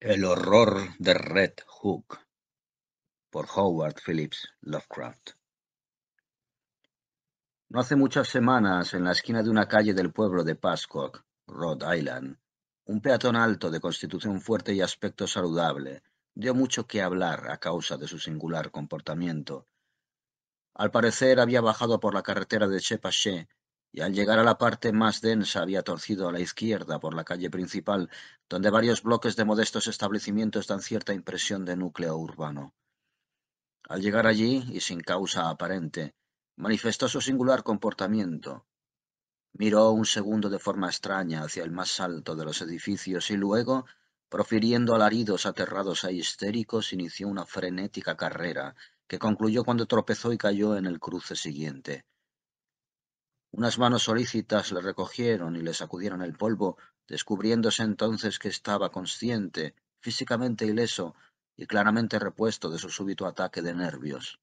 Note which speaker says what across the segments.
Speaker 1: El horror de Red Hook, por Howard Phillips Lovecraft. No hace muchas semanas, en la esquina de una calle del pueblo de Pascoag, Rhode Island, un peatón alto de constitución fuerte y aspecto saludable dio mucho que hablar a causa de su singular comportamiento. Al parecer había bajado por la carretera de Shepashe y al llegar a la parte más densa había torcido a la izquierda por la calle principal, donde varios bloques de modestos establecimientos dan cierta impresión de núcleo urbano. Al llegar allí, y sin causa aparente, manifestó su singular comportamiento. Miró un segundo de forma extraña hacia el más alto de los edificios y luego, profiriendo alaridos aterrados e histéricos, inició una frenética carrera que concluyó cuando tropezó y cayó en el cruce siguiente. Unas manos solícitas le recogieron y le sacudieron el polvo, descubriéndose entonces que estaba consciente, físicamente ileso y claramente repuesto de su súbito ataque de nervios.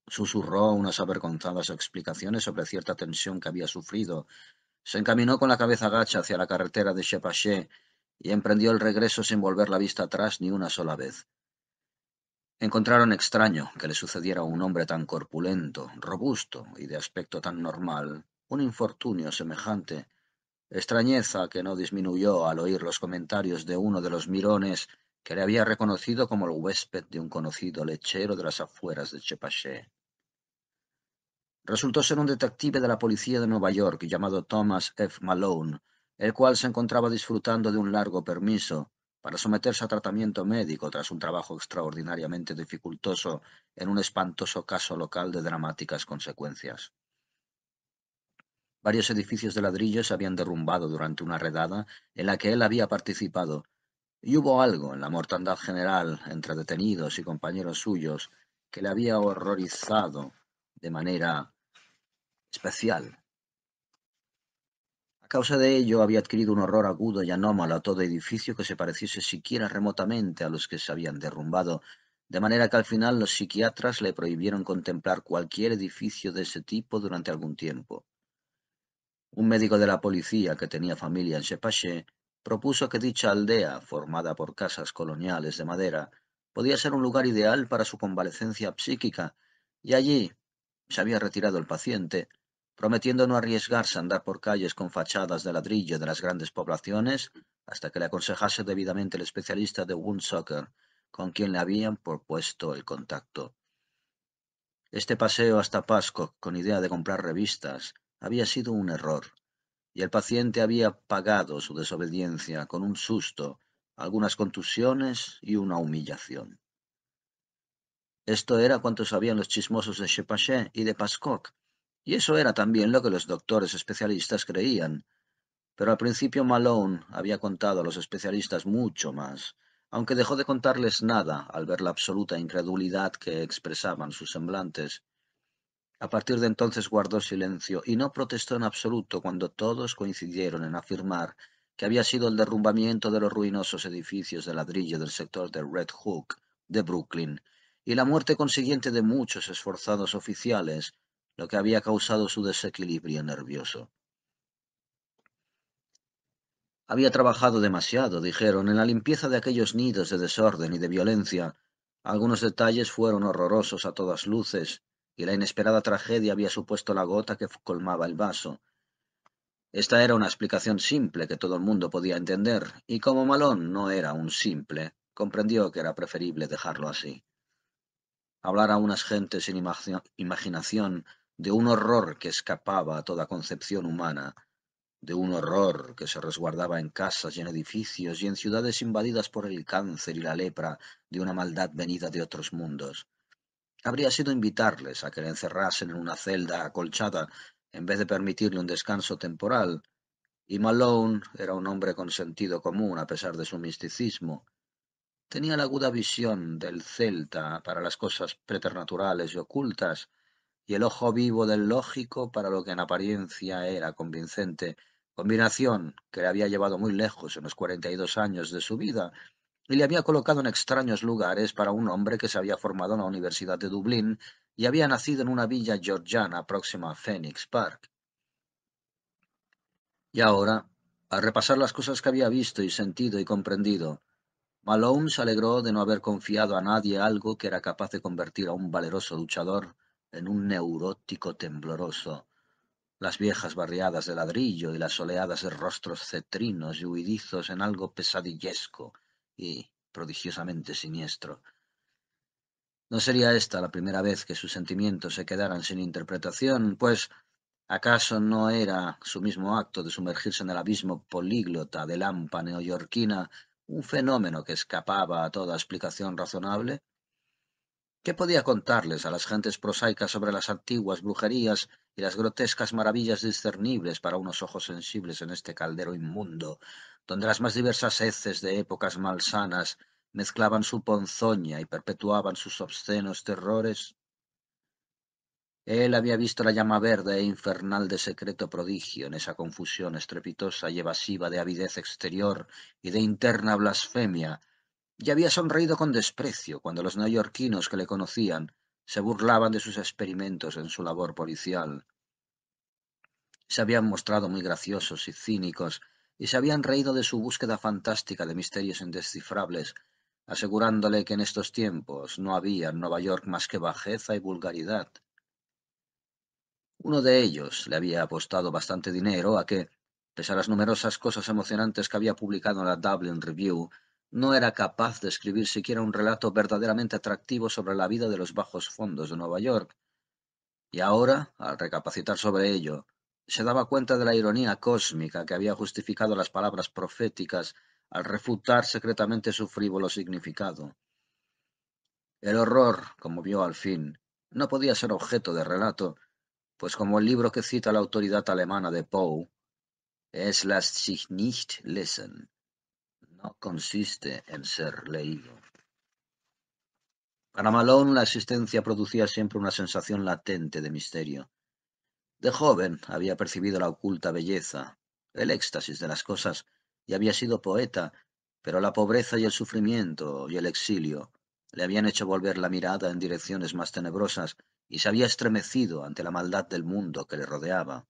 Speaker 1: Susurró unas avergonzadas explicaciones sobre cierta tensión que había sufrido. Se encaminó con la cabeza gacha hacia la carretera de Shepashe y emprendió el regreso sin volver la vista atrás ni una sola vez. Encontraron extraño que le sucediera a un hombre tan corpulento, robusto y de aspecto tan normal un infortunio semejante, extrañeza que no disminuyó al oír los comentarios de uno de los mirones que le había reconocido como el huésped de un conocido lechero de las afueras de Shepashe. Resultó ser un detective de la policía de Nueva York llamado Thomas F. Malone, el cual se encontraba disfrutando de un largo permiso para someterse a tratamiento médico tras un trabajo extraordinariamente dificultoso en un espantoso caso local de dramáticas consecuencias. Varios edificios de ladrillo se habían derrumbado durante una redada en la que él había participado, y hubo algo en la mortandad general entre detenidos y compañeros suyos que le había horrorizado de manera especial. A causa de ello había adquirido un horror agudo y anómalo a todo edificio que se pareciese siquiera remotamente a los que se habían derrumbado, de manera que al final los psiquiatras le prohibieron contemplar cualquier edificio de ese tipo durante algún tiempo. Un médico de la policía que tenía familia en Shepashe propuso que dicha aldea, formada por casas coloniales de madera, podía ser un lugar ideal para su convalecencia psíquica, y allí se había retirado el paciente, prometiendo no arriesgarse a andar por calles con fachadas de ladrillo de las grandes poblaciones hasta que le aconsejase debidamente el especialista de Woonsocket, con quien le habían propuesto el contacto. Este paseo hasta Pascoag con idea de comprar revistas había sido un error, y el paciente había pagado su desobediencia con un susto, algunas contusiones y una humillación. Esto era cuanto sabían los chismosos de Shepashe y de Pascoag, y eso era también lo que los doctores especialistas creían. Pero al principio Malone había contado a los especialistas mucho más, aunque dejó de contarles nada al ver la absoluta incredulidad que expresaban sus semblantes. A partir de entonces guardó silencio y no protestó en absoluto cuando todos coincidieron en afirmar que había sido el derrumbamiento de los ruinosos edificios de ladrillo del sector de Red Hook de Brooklyn y la muerte consiguiente de muchos esforzados oficiales lo que había causado su desequilibrio nervioso. Había trabajado demasiado, dijeron, en la limpieza de aquellos nidos de desorden y de violencia. Algunos detalles fueron horrorosos a todas luces, y la inesperada tragedia había supuesto la gota que colmaba el vaso. Esta era una explicación simple que todo el mundo podía entender, y como Malone no era un simple, comprendió que era preferible dejarlo así. Hablar a unas gentes sin imaginación de un horror que escapaba a toda concepción humana, de un horror que se resguardaba en casas y en edificios y en ciudades invadidas por el cáncer y la lepra de una maldad venida de otros mundos. Habría sido invitarles a que le encerrasen en una celda acolchada en vez de permitirle un descanso temporal, y Malone era un hombre con sentido común a pesar de su misticismo. Tenía la aguda visión del celta para las cosas preternaturales y ocultas, y el ojo vivo del lógico para lo que en apariencia era convincente, combinación que le había llevado muy lejos en los 42 años de su vida y le había colocado en extraños lugares para un hombre que se había formado en la Universidad de Dublín y había nacido en una villa georgiana próxima a Phoenix Park. Y ahora Al repasar las cosas que había visto y sentido y comprendido, Malone se alegró de no haber confiado a nadie algo que era capaz de convertir a un valeroso luchador en un neurótico tembloroso. Las viejas barriadas de ladrillo y las soleadas de rostros cetrinos y huidizos en algo pesadillesco y prodigiosamente siniestro. No sería esta la primera vez que sus sentimientos se quedaran sin interpretación, pues ¿acaso no era su mismo acto de sumergirse en el abismo políglota de Lampa neoyorquina un fenómeno que escapaba a toda explicación razonable? ¿Qué podía contarles a las gentes prosaicas sobre las antiguas brujerías y las grotescas maravillas discernibles para unos ojos sensibles en este caldero inmundo, donde las más diversas heces de épocas malsanas mezclaban su ponzoña y perpetuaban sus obscenos terrores? Él había visto la llama verde e infernal de secreto prodigio en esa confusión estrepitosa y evasiva de avidez exterior y de interna blasfemia, y había sonreído con desprecio cuando los neoyorquinos que le conocían se burlaban de sus experimentos en su labor policial. Se habían mostrado muy graciosos y cínicos, y se habían reído de su búsqueda fantástica de misterios indescifrables, asegurándole que en estos tiempos no había en Nueva York más que bajeza y vulgaridad. Uno de ellos le había apostado bastante dinero a que, pese a las numerosas cosas emocionantes que había publicado en la Dublin Review, no era capaz de escribir siquiera un relato verdaderamente atractivo sobre la vida de los bajos fondos de Nueva York. Y ahora, al recapacitar sobre ello, se daba cuenta de la ironía cósmica que había justificado las palabras proféticas al refutar secretamente su frívolo significado. El horror, como vio al fin, no podía ser objeto de relato, pues como el libro que cita la autoridad alemana de Poe, es lässt sich nicht lesen, no consiste en ser leído. Para Malone la existencia producía siempre una sensación latente de misterio. De joven había percibido la oculta belleza, el éxtasis de las cosas, y había sido poeta, pero la pobreza y el sufrimiento y el exilio le habían hecho volver la mirada en direcciones más tenebrosas y se había estremecido ante la maldad del mundo que le rodeaba.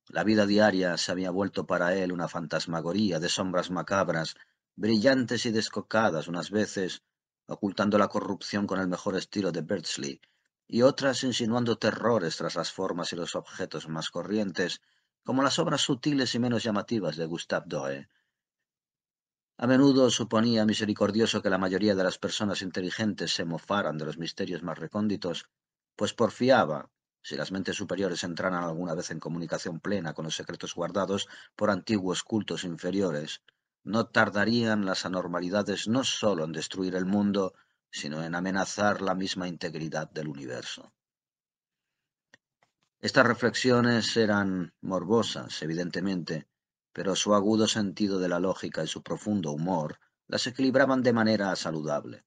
Speaker 1: La vida diaria se había vuelto para él una fantasmagoría de sombras macabras, brillantes y descocadas unas veces, ocultando la corrupción con el mejor estilo de Beardsley, y otras insinuando terrores tras las formas y los objetos más corrientes, como las obras sutiles y menos llamativas de Gustave Doré. A menudo suponía misericordioso que la mayoría de las personas inteligentes se mofaran de los misterios más recónditos, pues porfiaba, si las mentes superiores entraran alguna vez en comunicación plena con los secretos guardados por antiguos cultos inferiores, no tardarían las anormalidades no sólo en destruir el mundo, sino en amenazar la misma integridad del universo. Estas reflexiones eran morbosas, evidentemente, pero su agudo sentido de la lógica y su profundo humor las equilibraban de manera saludable.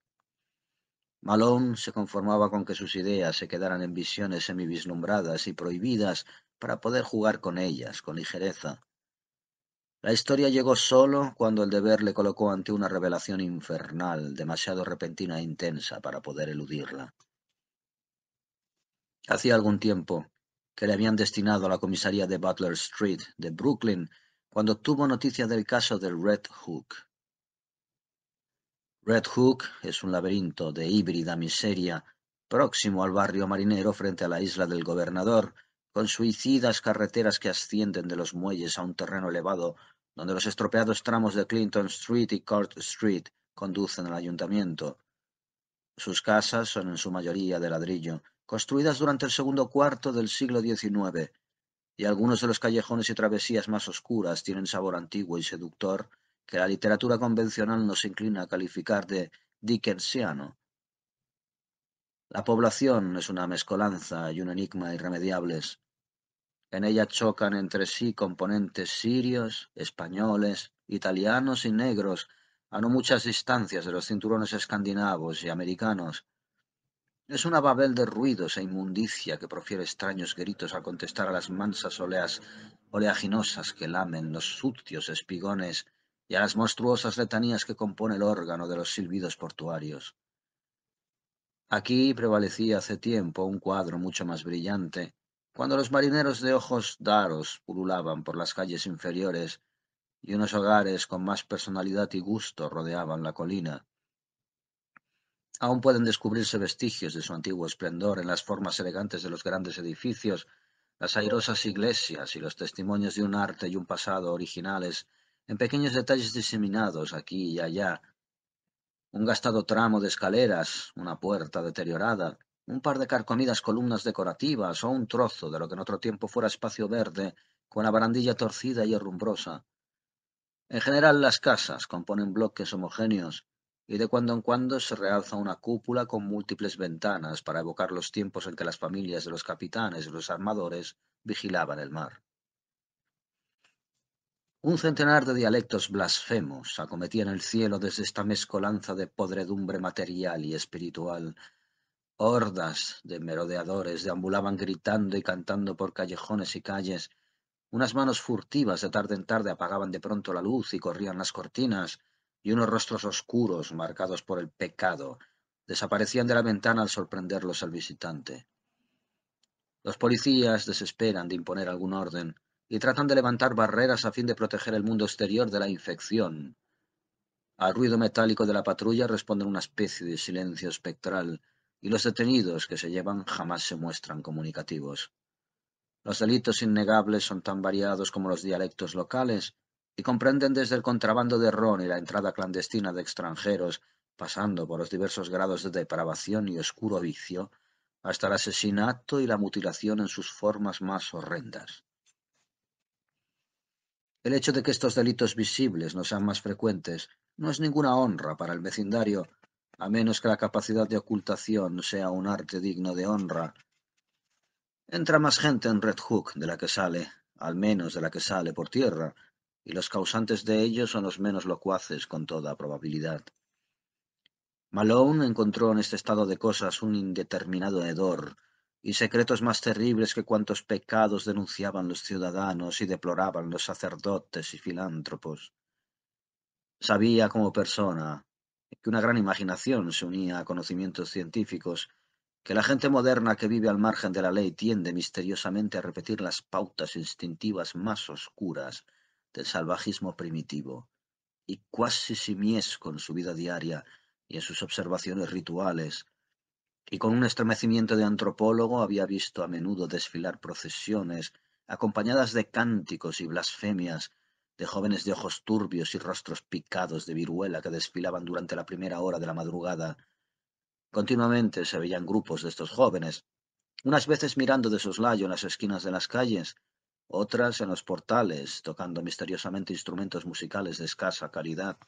Speaker 1: Malone se conformaba con que sus ideas se quedaran en visiones semivislumbradas y prohibidas para poder jugar con ellas con ligereza. La historia llegó solo cuando el deber le colocó ante una revelación infernal, demasiado repentina e intensa para poder eludirla. Hacía algún tiempo que le habían destinado a la comisaría de Butler Street de Brooklyn cuando tuvo noticia del caso del Red Hook. Red Hook es un laberinto de híbrida miseria próximo al barrio marinero frente a la isla del Gobernador, con suicidas carreteras que ascienden de los muelles a un terreno elevado donde los estropeados tramos de Clinton Street y Court Street conducen al ayuntamiento. Sus casas son en su mayoría de ladrillo, construidas durante el segundo cuarto del siglo XIX, y algunos de los callejones y travesías más oscuras tienen sabor antiguo y seductor que la literatura convencional nos inclina a calificar de dickensiano. La población es una mezcolanza y un enigma irremediables. En ella chocan entre sí componentes sirios, españoles, italianos y negros, a no muchas distancias de los cinturones escandinavos y americanos. Es una babel de ruidos e inmundicia que profiere extraños gritos al contestar a las mansas oleaginosas que lamen los sucios espigones y a las monstruosas letanías que compone el órgano de los silbidos portuarios. Aquí prevalecía hace tiempo un cuadro mucho más brillante, Cuando los marineros de ojos daros pululaban por las calles inferiores y unos hogares con más personalidad y gusto rodeaban la colina, aún pueden descubrirse vestigios de su antiguo esplendor en las formas elegantes de los grandes edificios, las airosas iglesias y los testimonios de un arte y un pasado originales en pequeños detalles diseminados aquí y allá. Un gastado tramo de escaleras, una puerta deteriorada, un par de carcomidas columnas decorativas o un trozo de lo que en otro tiempo fuera espacio verde con la barandilla torcida y herrumbrosa. En general las casas componen bloques homogéneos y de cuando en cuando se realza una cúpula con múltiples ventanas para evocar los tiempos en que las familias de los capitanes y los armadores vigilaban el mar. Un centenar de dialectos blasfemos acometían el cielo desde esta mezcolanza de podredumbre material y espiritual. Hordas de merodeadores deambulaban gritando y cantando por callejones y calles. Unas manos furtivas de tarde en tarde apagaban de pronto la luz y corrían las cortinas, y unos rostros oscuros, marcados por el pecado, desaparecían de la ventana al sorprenderlos al visitante. Los policías desesperan de imponer algún orden y tratan de levantar barreras a fin de proteger el mundo exterior de la infección. Al ruido metálico de la patrulla responden una especie de silencio espectral, y los detenidos que se llevan jamás se muestran comunicativos. Los delitos innegables son tan variados como los dialectos locales y comprenden desde el contrabando de ron y la entrada clandestina de extranjeros, pasando por los diversos grados de depravación y oscuro vicio, hasta el asesinato y la mutilación en sus formas más horrendas. El hecho de que estos delitos visibles no sean más frecuentes no es ninguna honra para el vecindario, a menos que la capacidad de ocultación sea un arte digno de honra. Entra más gente en Red Hook de la que sale, al menos de la que sale por tierra, y los causantes de ello son los menos locuaces con toda probabilidad. Malone encontró en este estado de cosas un indeterminado hedor y secretos más terribles que cuantos pecados denunciaban los ciudadanos y deploraban los sacerdotes y filántropos. Sabía como persona que una gran imaginación se unía a conocimientos científicos, que la gente moderna que vive al margen de la ley tiende misteriosamente a repetir las pautas instintivas más oscuras del salvajismo primitivo, y cuasi simiesco en su vida diaria y en sus observaciones rituales, y con un estremecimiento de antropólogo había visto a menudo desfilar procesiones acompañadas de cánticos y blasfemias, de jóvenes de ojos turbios y rostros picados de viruela que desfilaban durante la primera hora de la madrugada. Continuamente se veían grupos de estos jóvenes, unas veces mirando de soslayo en las esquinas de las calles, otras en los portales, tocando misteriosamente instrumentos musicales de escasa calidad,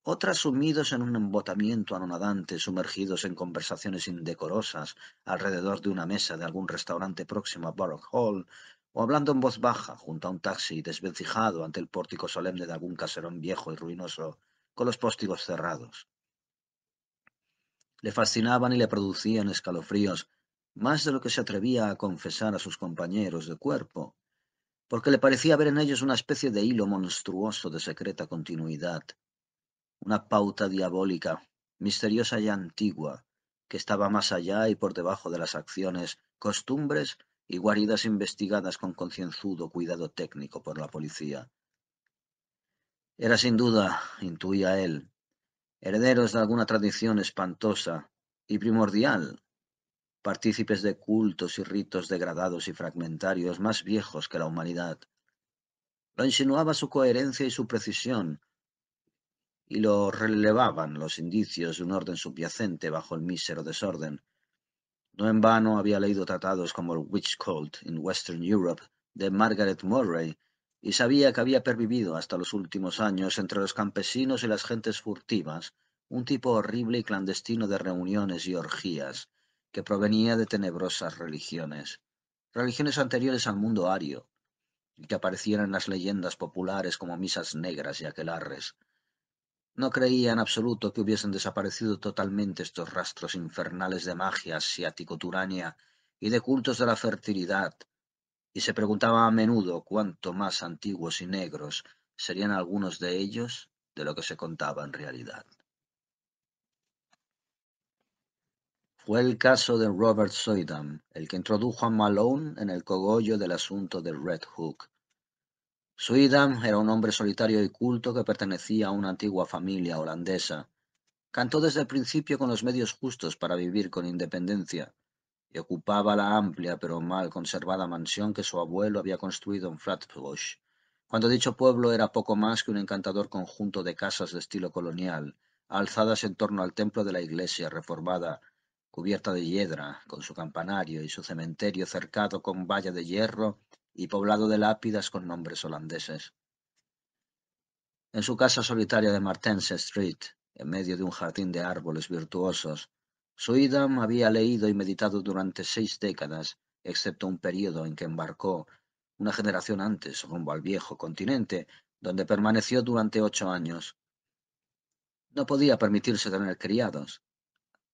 Speaker 1: otras sumidos en un embotamiento anonadante, sumergidos en conversaciones indecorosas alrededor de una mesa de algún restaurante próximo a Borough Hall, o hablando en voz baja junto a un taxi desvencijado ante el pórtico solemne de algún caserón viejo y ruinoso, con los póstigos cerrados. Le fascinaban y le producían escalofríos, más de lo que se atrevía a confesar a sus compañeros de cuerpo, porque le parecía ver en ellos una especie de hilo monstruoso de secreta continuidad, una pauta diabólica, misteriosa y antigua, que estaba más allá y por debajo de las acciones, costumbres y guaridas investigadas con concienzudo cuidado técnico por la policía. Era sin duda, intuía él, herederos de alguna tradición espantosa y primordial, partícipes de cultos y ritos degradados y fragmentarios más viejos que la humanidad. Lo insinuaba su coherencia y su precisión, y lo relevaban los indicios de un orden subyacente bajo el mísero desorden. No en vano había leído tratados como el Witch Cult in Western Europe de Margaret Murray, y sabía que había pervivido hasta los últimos años entre los campesinos y las gentes furtivas un tipo horrible y clandestino de reuniones y orgías que provenía de tenebrosas religiones, religiones anteriores al mundo ario, y que aparecían en las leyendas populares como misas negras y aquelarres. No creía en absoluto que hubiesen desaparecido totalmente estos rastros infernales de magia asiático-turania y de cultos de la fertilidad, y se preguntaba a menudo cuánto más antiguos y negros serían algunos de ellos de lo que se contaba en realidad. Fue el caso de Robert Soydam el que introdujo a Malone en el cogollo del asunto de Red Hook. Soydam era un hombre solitario y culto que pertenecía a una antigua familia holandesa. Cantó desde el principio con los medios justos para vivir con independencia y ocupaba la amplia pero mal conservada mansión que su abuelo había construido en Flatbush, cuando dicho pueblo era poco más que un encantador conjunto de casas de estilo colonial, alzadas en torno al templo de la iglesia reformada, cubierta de hiedra, con su campanario y su cementerio cercado con valla de hierro y poblado de lápidas con nombres holandeses. En su casa solitaria de Martense Street, en medio de un jardín de árboles virtuosos, Suydam había leído y meditado durante 6 décadas, excepto un período en que embarcó, una generación antes, rumbo al viejo continente, donde permaneció durante 8 años. No podía permitirse tener criados,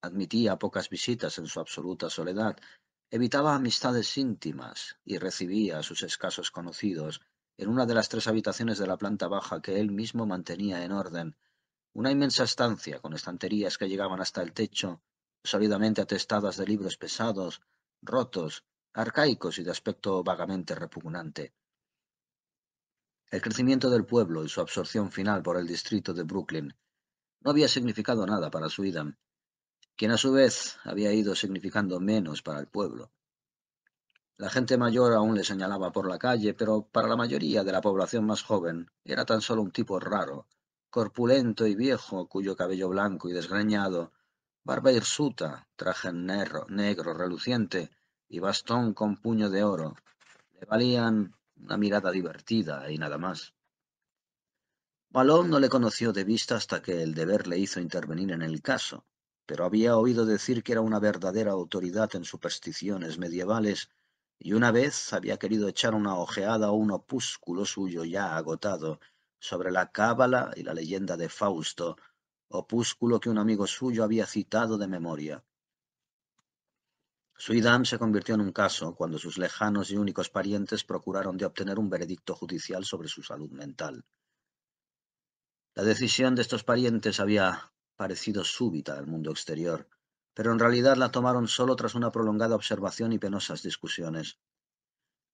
Speaker 1: admitía pocas visitas en su absoluta soledad, evitaba amistades íntimas y recibía a sus escasos conocidos en una de las 3 habitaciones de la planta baja que él mismo mantenía en orden, una inmensa estancia con estanterías que llegaban hasta el techo, sólidamente atestadas de libros pesados, rotos, arcaicos y de aspecto vagamente repugnante. El crecimiento del pueblo y su absorción final por el distrito de Brooklyn no había significado nada para Suidan, quien a su vez había ido significando menos para el pueblo. La gente mayor aún le señalaba por la calle, pero para la mayoría de la población más joven era tan solo un tipo raro, corpulento y viejo, cuyo cabello blanco y desgreñado, barba hirsuta, traje negro reluciente y bastón con puño de oro, le valían una mirada divertida y nada más. Malone no le conoció de vista hasta que el deber le hizo intervenir en el caso, pero había oído decir que era una verdadera autoridad en supersticiones medievales y una vez había querido echar una ojeada a un opúsculo suyo ya agotado sobre la cábala y la leyenda de Fausto, opúsculo que un amigo suyo había citado de memoria. Suydam se convirtió en un caso cuando sus lejanos y únicos parientes procuraron de obtener un veredicto judicial sobre su salud mental. La decisión de estos parientes había parecido súbita al mundo exterior, pero en realidad la tomaron solo tras una prolongada observación y penosas discusiones.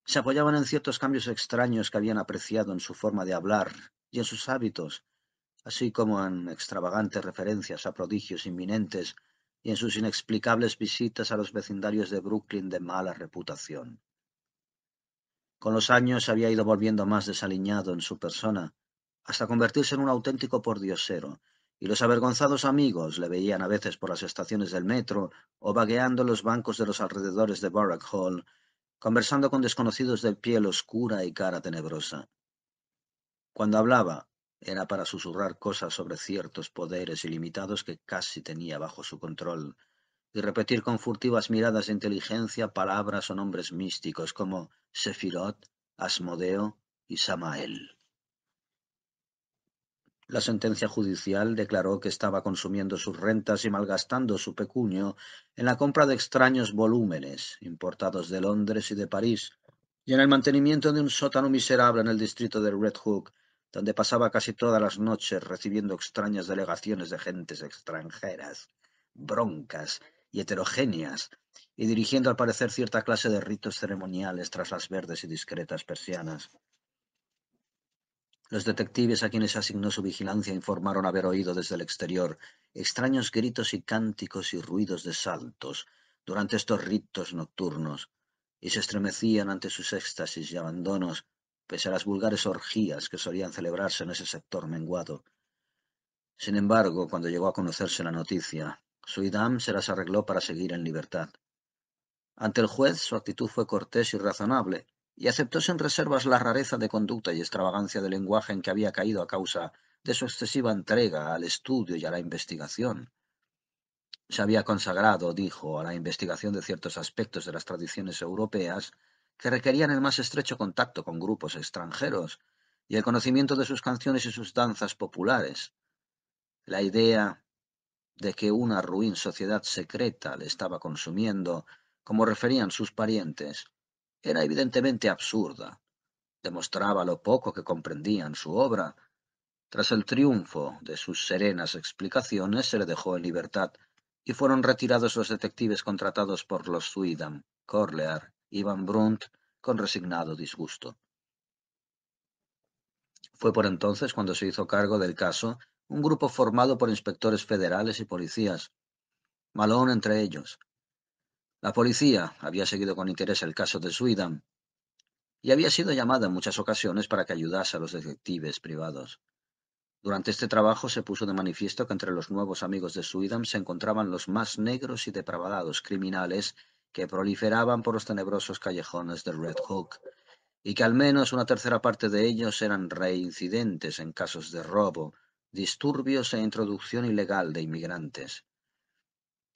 Speaker 1: Se apoyaban en ciertos cambios extraños que habían apreciado en su forma de hablar y en sus hábitos, así como en extravagantes referencias a prodigios inminentes y en sus inexplicables visitas a los vecindarios de Brooklyn de mala reputación. Con los años se había ido volviendo más desaliñado en su persona, hasta convertirse en un auténtico pordiosero, y los avergonzados amigos le veían a veces por las estaciones del metro o vagueando en los bancos de los alrededores de Barrack Hall, conversando con desconocidos de piel oscura y cara tenebrosa. Cuando hablaba, era para susurrar cosas sobre ciertos poderes ilimitados que casi tenía bajo su control, y repetir con furtivas miradas de inteligencia palabras o nombres místicos como Sefirot, Asmodeo y Samael. La sentencia judicial declaró que estaba consumiendo sus rentas y malgastando su pecunio en la compra de extraños volúmenes importados de Londres y de París, y en el mantenimiento de un sótano miserable en el distrito de Red Hook, donde pasaba casi todas las noches recibiendo extrañas delegaciones de gentes extranjeras, broncas y heterogéneas, y dirigiendo al parecer cierta clase de ritos ceremoniales tras las verdes y discretas persianas. Los detectives a quienes asignó su vigilancia informaron haber oído desde el exterior extraños gritos y cánticos y ruidos de saltos durante estos ritos nocturnos, y se estremecían ante sus éxtasis y abandonos, pese a las vulgares orgías que solían celebrarse en ese sector menguado. Sin embargo, cuando llegó a conocerse la noticia, Suydam se las arregló para seguir en libertad. Ante el juez su actitud fue cortés y razonable, y aceptó sin reservas la rareza de conducta y extravagancia de lenguaje en que había caído a causa de su excesiva entrega al estudio y a la investigación. Se había consagrado, dijo, a la investigación de ciertos aspectos de las tradiciones europeas que requerían el más estrecho contacto con grupos extranjeros y el conocimiento de sus canciones y sus danzas populares. La idea de que una ruin sociedad secreta le estaba consumiendo, como referían sus parientes, era evidentemente absurda. Demostraba lo poco que comprendían su obra. Tras el triunfo de sus serenas explicaciones, se le dejó en libertad, y fueron retirados los detectives contratados por los Suidam, Corlear y Van Brunt con resignado disgusto. Fue por entonces cuando se hizo cargo del caso un grupo formado por inspectores federales y policías, Malone entre ellos. La policía había seguido con interés el caso de Suidam y había sido llamada en muchas ocasiones para que ayudase a los detectives privados. Durante este trabajo se puso de manifiesto que entre los nuevos amigos de Suidam se encontraban los más negros y depravados criminales que proliferaban por los tenebrosos callejones de Red Hook, y que al menos una tercera parte de ellos eran reincidentes en casos de robo, disturbios e introducción ilegal de inmigrantes.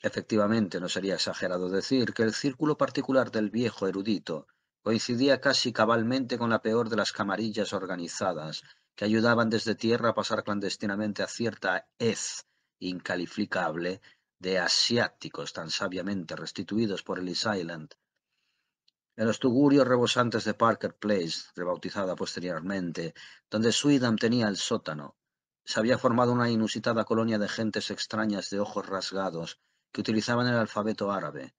Speaker 1: Efectivamente, no sería exagerado decir que el círculo particular del viejo erudito coincidía casi cabalmente con la peor de las camarillas organizadas que ayudaban desde tierra a pasar clandestinamente a cierta hez incalificable de asiáticos tan sabiamente restituidos por Ellis Island. En los tugurios rebosantes de Parker Place, rebautizada posteriormente, donde Suidam tenía el sótano, se había formado una inusitada colonia de gentes extrañas de ojos rasgados que utilizaban el alfabeto árabe,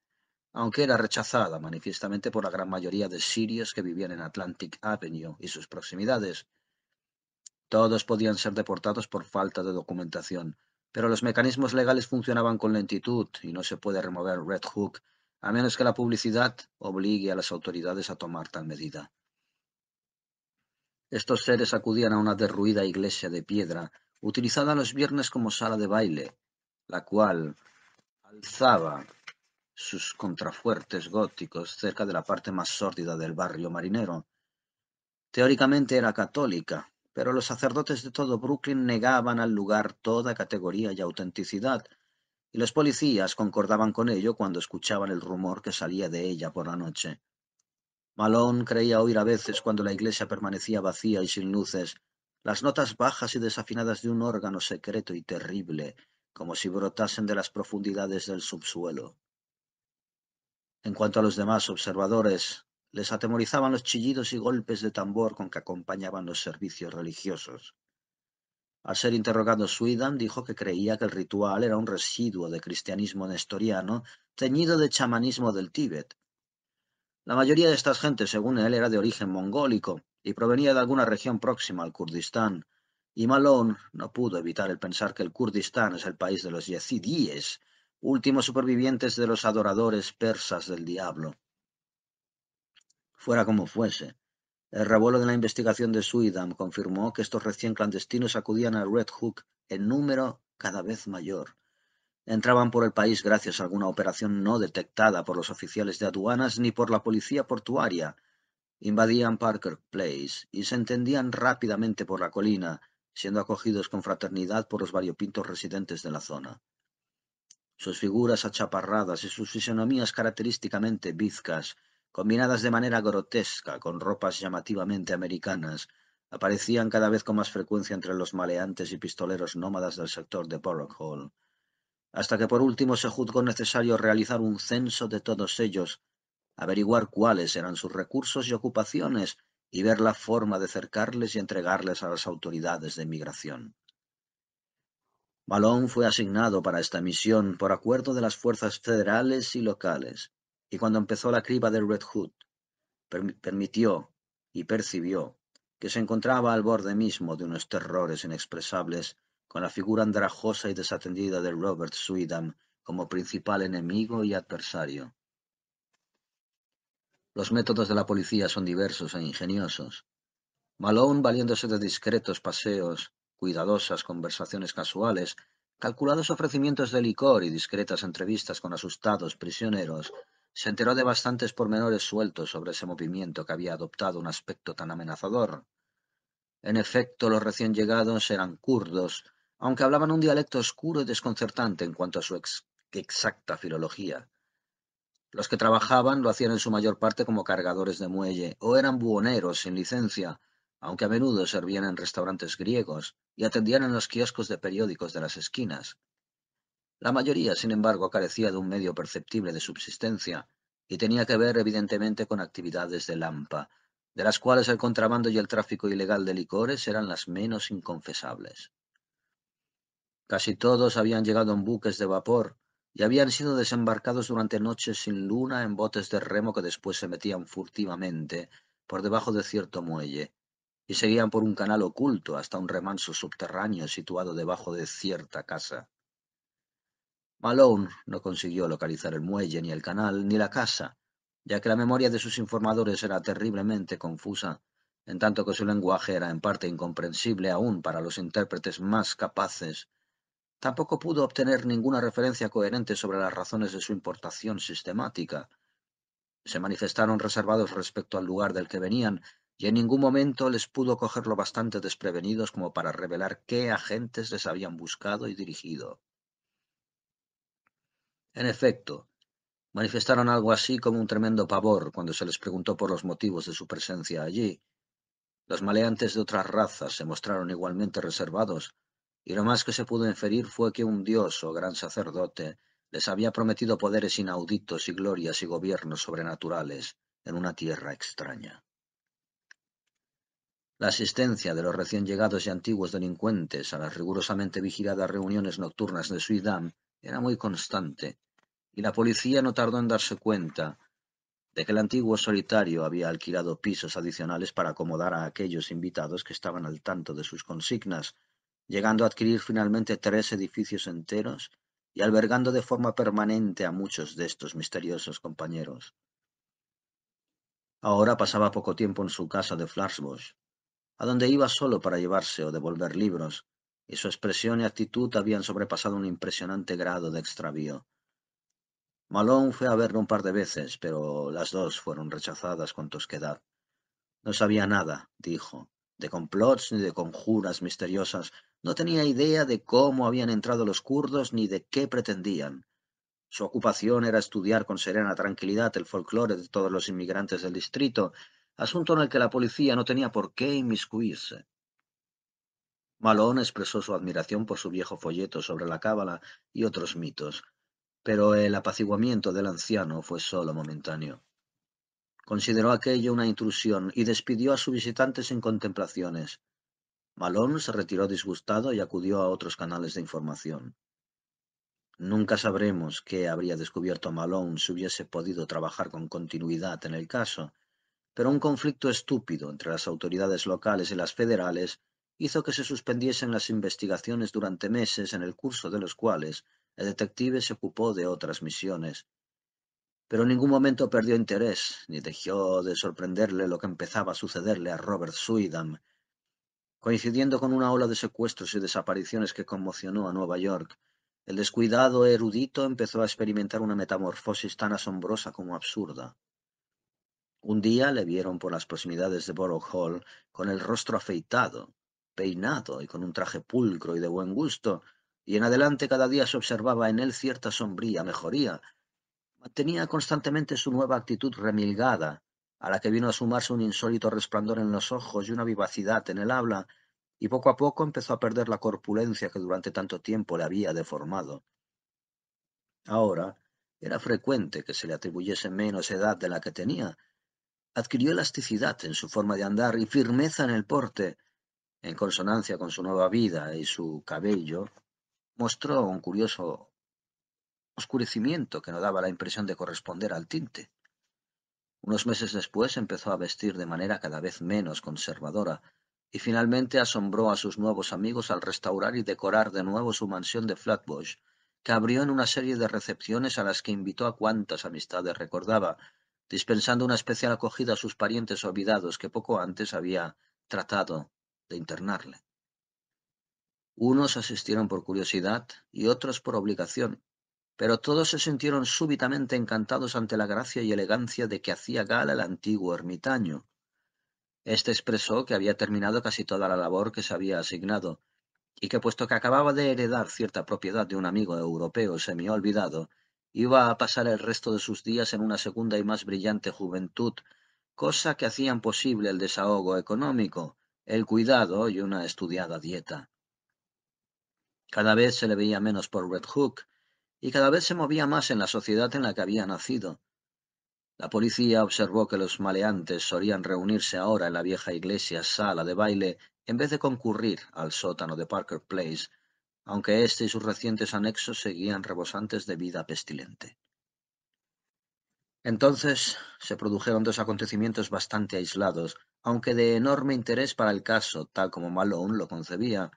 Speaker 1: aunque era rechazada manifiestamente por la gran mayoría de sirios que vivían en Atlantic Avenue y sus proximidades. Todos podían ser deportados por falta de documentación, pero los mecanismos legales funcionaban con lentitud y no se puede remover Red Hook a menos que la publicidad obligue a las autoridades a tomar tal medida. Estos seres acudían a una derruida iglesia de piedra, utilizada los viernes como sala de baile, la cual alzaba sus contrafuertes góticos cerca de la parte más sórdida del barrio marinero. Teóricamente era católica, pero los sacerdotes de todo Brooklyn negaban al lugar toda categoría y autenticidad, y los policías concordaban con ello cuando escuchaban el rumor que salía de ella por la noche. Malone creía oír a veces, cuando la iglesia permanecía vacía y sin luces, las notas bajas y desafinadas de un órgano secreto y terrible, como si brotasen de las profundidades del subsuelo. En cuanto a los demás observadores, les atemorizaban los chillidos y golpes de tambor con que acompañaban los servicios religiosos. Al ser interrogado, Suidan dijo que creía que el ritual era un residuo de cristianismo nestoriano teñido de chamanismo del Tíbet. La mayoría de estas gentes, según él, era de origen mongólico y provenía de alguna región próxima al Kurdistán, y Malone no pudo evitar el pensar que el Kurdistán es el país de los yezidíes, últimos supervivientes de los adoradores persas del diablo. Fuera como fuese, el revuelo de la investigación de Suidam confirmó que estos recién clandestinos acudían a Red Hook en número cada vez mayor. Entraban por el país gracias a alguna operación no detectada por los oficiales de aduanas ni por la policía portuaria. Invadían Parker Place y se entendían rápidamente por la colina, siendo acogidos con fraternidad por los variopintos residentes de la zona. Sus figuras achaparradas y sus fisonomías característicamente bizcas, combinadas de manera grotesca con ropas llamativamente americanas, aparecían cada vez con más frecuencia entre los maleantes y pistoleros nómadas del sector de Borough Hall, hasta que por último se juzgó necesario realizar un censo de todos ellos, averiguar cuáles eran sus recursos y ocupaciones y ver la forma de cercarles y entregarles a las autoridades de inmigración. Malone fue asignado para esta misión por acuerdo de las fuerzas federales y locales, y cuando empezó la criba de Red Hood, permitió y percibió que se encontraba al borde mismo de unos terrores inexpresables, con la figura andrajosa y desatendida de Robert Suidam como principal enemigo y adversario. Los métodos de la policía son diversos e ingeniosos. Malone, valiéndose de discretos paseos, cuidadosas conversaciones casuales, calculados ofrecimientos de licor y discretas entrevistas con asustados prisioneros, se enteró de bastantes pormenores sueltos sobre ese movimiento que había adoptado un aspecto tan amenazador. En efecto, los recién llegados eran kurdos, aunque hablaban un dialecto oscuro y desconcertante en cuanto a su exacta filología. Los que trabajaban lo hacían en su mayor parte como cargadores de muelle o eran buhoneros sin licencia, aunque a menudo servían en restaurantes griegos y atendían en los kioscos de periódicos de las esquinas. La mayoría, sin embargo, carecía de un medio perceptible de subsistencia y tenía que ver evidentemente con actividades de lampa, de las cuales el contrabando y el tráfico ilegal de licores eran las menos inconfesables. Casi todos habían llegado en buques de vapor, y habían sido desembarcados durante noches sin luna en botes de remo que después se metían furtivamente por debajo de cierto muelle y seguían por un canal oculto hasta un remanso subterráneo situado debajo de cierta casa. Malone no consiguió localizar el muelle, ni el canal, ni la casa, ya que la memoria de sus informadores era terriblemente confusa, en tanto que su lenguaje era en parte incomprensible aún para los intérpretes más capaces. Tampoco pudo obtener ninguna referencia coherente sobre las razones de su importación sistemática. Se manifestaron reservados respecto al lugar del que venían, y en ningún momento les pudo coger lo bastante desprevenidos como para revelar qué agentes les habían buscado y dirigido. En efecto, manifestaron algo así como un tremendo pavor cuando se les preguntó por los motivos de su presencia allí. Los maleantes de otras razas se mostraron igualmente reservados, y lo más que se pudo inferir fue que un dios o gran sacerdote les había prometido poderes inauditos y glorias y gobiernos sobrenaturales en una tierra extraña. La asistencia de los recién llegados y antiguos delincuentes a las rigurosamente vigiladas reuniones nocturnas de Suidam era muy constante, y la policía no tardó en darse cuenta de que el antiguo solitario había alquilado pisos adicionales para acomodar a aquellos invitados que estaban al tanto de sus consignas, llegando a adquirir finalmente 3 edificios enteros y albergando de forma permanente a muchos de estos misteriosos compañeros. Ahora pasaba poco tiempo en su casa de Flatbush, a donde iba solo para llevarse o devolver libros, y su expresión y actitud habían sobrepasado un impresionante grado de extravío. Malone fue a verlo un par de veces, pero las dos fueron rechazadas con tosquedad. No sabía nada, dijo, de complots ni de conjuras misteriosas. No tenía idea de cómo habían entrado los kurdos ni de qué pretendían. Su ocupación era estudiar con serena tranquilidad el folclore de todos los inmigrantes del distrito, asunto en el que la policía no tenía por qué inmiscuirse. Malone expresó su admiración por su viejo folleto sobre la cábala y otros mitos, pero el apaciguamiento del anciano fue solo momentáneo. Consideró aquello una intrusión y despidió a su visitante sin contemplaciones. Malone se retiró disgustado y acudió a otros canales de información. Nunca sabremos qué habría descubierto Malone si hubiese podido trabajar con continuidad en el caso, pero un conflicto estúpido entre las autoridades locales y las federales hizo que se suspendiesen las investigaciones durante meses, en el curso de los cuales el detective se ocupó de otras misiones. Pero en ningún momento perdió interés, ni dejó de sorprenderle lo que empezaba a sucederle a Robert Suidam, coincidiendo con una ola de secuestros y desapariciones que conmocionó a Nueva York. El descuidado erudito empezó a experimentar una metamorfosis tan asombrosa como absurda. Un día le vieron por las proximidades de Borough Hall con el rostro afeitado, peinado y con un traje pulcro y de buen gusto, y en adelante cada día se observaba en él cierta sombría mejoría. Mantenía constantemente su nueva actitud remilgada, a la que vino a sumarse un insólito resplandor en los ojos y una vivacidad en el habla, y poco a poco empezó a perder la corpulencia que durante tanto tiempo le había deformado. Ahora era frecuente que se le atribuyese menos edad de la que tenía. Adquirió elasticidad en su forma de andar y firmeza en el porte. En consonancia con su nueva vida y su cabello, mostró un curioso oscurecimiento que no daba la impresión de corresponder al tinte. Unos meses después empezó a vestir de manera cada vez menos conservadora, y finalmente asombró a sus nuevos amigos al restaurar y decorar de nuevo su mansión de Flatbush, que abrió en una serie de recepciones a las que invitó a cuantas amistades recordaba, dispensando una especial acogida a sus parientes olvidados que poco antes había tratado de internarle. Unos asistieron por curiosidad y otros por obligación, pero todos se sintieron súbitamente encantados ante la gracia y elegancia de que hacía gala el antiguo ermitaño. Este expresó que había terminado casi toda la labor que se había asignado, y que puesto que acababa de heredar cierta propiedad de un amigo europeo semi-olvidado, iba a pasar el resto de sus días en una segunda y más brillante juventud, cosa que hacían posible el desahogo económico, el cuidado y una estudiada dieta. Cada vez se le veía menos por Red Hook, y cada vez se movía más en la sociedad en la que había nacido. La policía observó que los maleantes solían reunirse ahora en la vieja iglesia sala de baile en vez de concurrir al sótano de Parker Place, aunque este y sus recientes anexos seguían rebosantes de vida pestilente. Entonces se produjeron dos acontecimientos bastante aislados, aunque de enorme interés para el caso, tal como Malone lo concebía.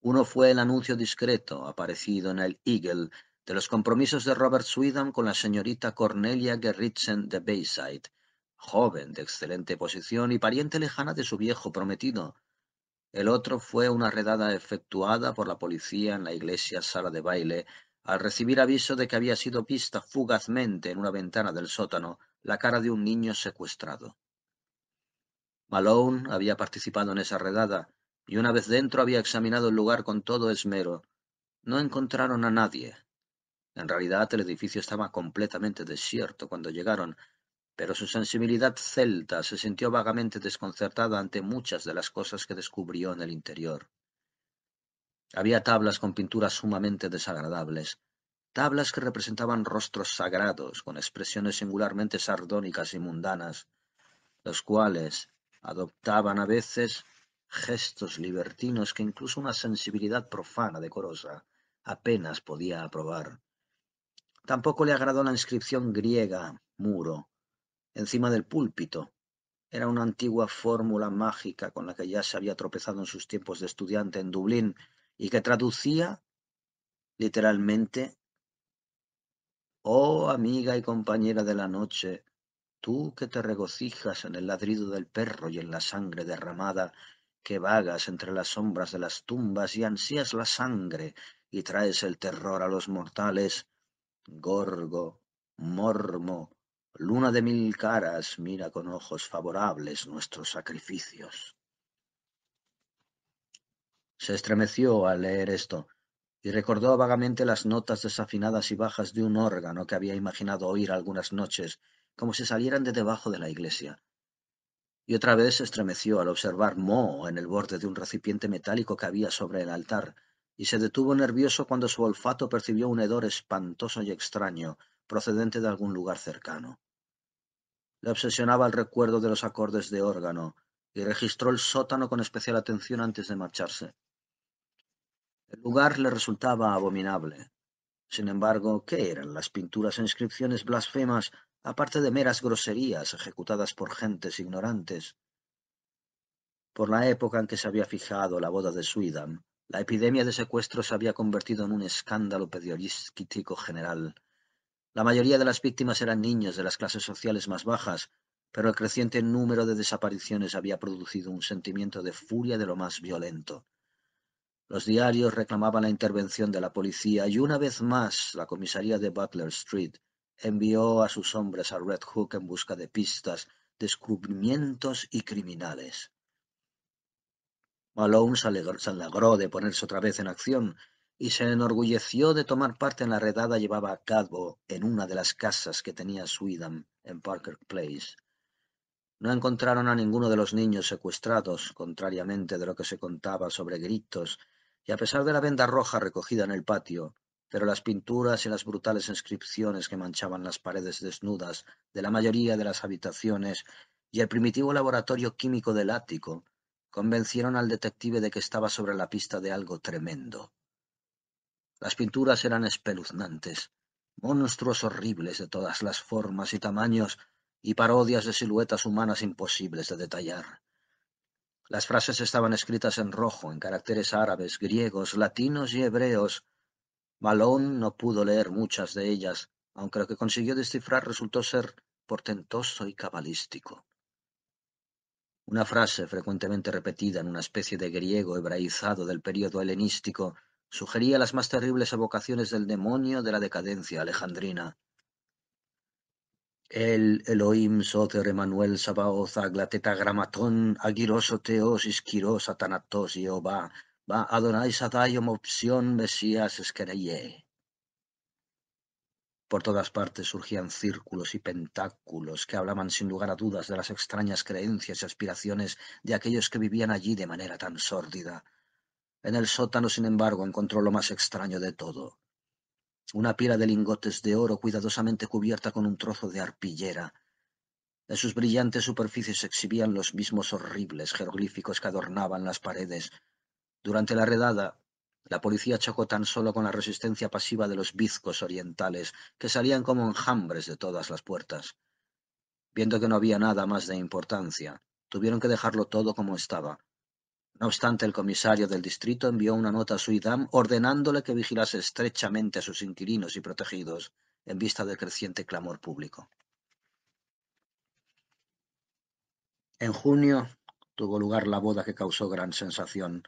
Speaker 1: Uno fue el anuncio discreto, aparecido en el Eagle, de los compromisos de Robert Sweetham con la señorita Cornelia Gerritsen de Bayside, joven de excelente posición y pariente lejana de su viejo prometido. El otro fue una redada efectuada por la policía en la iglesia sala de baile, al recibir aviso de que había sido vista fugazmente en una ventana del sótano la cara de un niño secuestrado. Malone había participado en esa redada, y una vez dentro había examinado el lugar con todo esmero. No encontraron a nadie. En realidad el edificio estaba completamente desierto cuando llegaron, pero su sensibilidad celta se sintió vagamente desconcertada ante muchas de las cosas que descubrió en el interior. Había tablas con pinturas sumamente desagradables, tablas que representaban rostros sagrados con expresiones singularmente sardónicas y mundanas, los cuales adoptaban a veces gestos libertinos que incluso una sensibilidad profana decorosa apenas podía aprobar. Tampoco le agradó la inscripción griega, muro, encima del púlpito. Era una antigua fórmula mágica con la que ya se había tropezado en sus tiempos de estudiante en Dublín y que traducía literalmente: oh amiga y compañera de la noche, tú que te regocijas en el ladrido del perro y en la sangre derramada, que vagas entre las sombras de las tumbas y ansías la sangre y traes el terror a los mortales, Gorgo, Mormo, luna de mil caras, mira con ojos favorables nuestros sacrificios. Se estremeció al leer esto y recordó vagamente las notas desafinadas y bajas de un órgano que había imaginado oír algunas noches, como si salieran de debajo de la iglesia. Y otra vez se estremeció al observar moho en el borde de un recipiente metálico que había sobre el altar, y se detuvo nervioso cuando su olfato percibió un hedor espantoso y extraño, procedente de algún lugar cercano. Le obsesionaba el recuerdo de los acordes de órgano, y registró el sótano con especial atención antes de marcharse. El lugar le resultaba abominable. Sin embargo, ¿qué eran las pinturas e inscripciones blasfemas, aparte de meras groserías ejecutadas por gentes ignorantes? Por la época en que se había fijado la boda de Sweetham, la epidemia de secuestros se había convertido en un escándalo periodístico general. La mayoría de las víctimas eran niños de las clases sociales más bajas, pero el creciente número de desapariciones había producido un sentimiento de furia de lo más violento. Los diarios reclamaban la intervención de la policía y una vez más la comisaría de Butler Street envió a sus hombres a Red Hook en busca de pistas, descubrimientos y criminales. Malone se alegró de ponerse otra vez en acción y se enorgulleció de tomar parte en la redada llevada a cabo en una de las casas que tenía Sweetham en Parker Place. No encontraron a ninguno de los niños secuestrados, contrariamente de lo que se contaba sobre gritos, y a pesar de la venda roja recogida en el patio, pero las pinturas y las brutales inscripciones que manchaban las paredes desnudas de la mayoría de las habitaciones y el primitivo laboratorio químico del ático convencieron al detective de que estaba sobre la pista de algo tremendo. Las pinturas eran espeluznantes, monstruos horribles de todas las formas y tamaños y parodias de siluetas humanas imposibles de detallar. Las frases estaban escritas en rojo, en caracteres árabes, griegos, latinos y hebreos. Malone no pudo leer muchas de ellas, aunque lo que consiguió descifrar resultó ser portentoso y cabalístico. Una frase frecuentemente repetida en una especie de griego hebraizado del período helenístico sugería las más terribles evocaciones del demonio de la decadencia alejandrina. El Elohim Soter Emanuel Sabaoth Aglatetragramatón Agiroso Teos Isquiros Atanatos Jehová Va Adonai Sadayom Opción Mesías Esquereye. Por todas partes surgían círculos y pentáculos que hablaban sin lugar a dudas de las extrañas creencias y aspiraciones de aquellos que vivían allí de manera tan sórdida. En el sótano, sin embargo, encontró lo más extraño de todo: una pila de lingotes de oro cuidadosamente cubierta con un trozo de arpillera. En sus brillantes superficies se exhibían los mismos horribles jeroglíficos que adornaban las paredes. Durante la redada, La policía chocó tan solo con la resistencia pasiva de los bizcos orientales, que salían como enjambres de todas las puertas. Viendo que no había nada más de importancia, tuvieron que dejarlo todo como estaba. No obstante, el comisario del distrito envió una nota a Suidam ordenándole que vigilase estrechamente a sus inquilinos y protegidos en vista del creciente clamor público. En junio tuvo lugar la boda que causó gran sensación.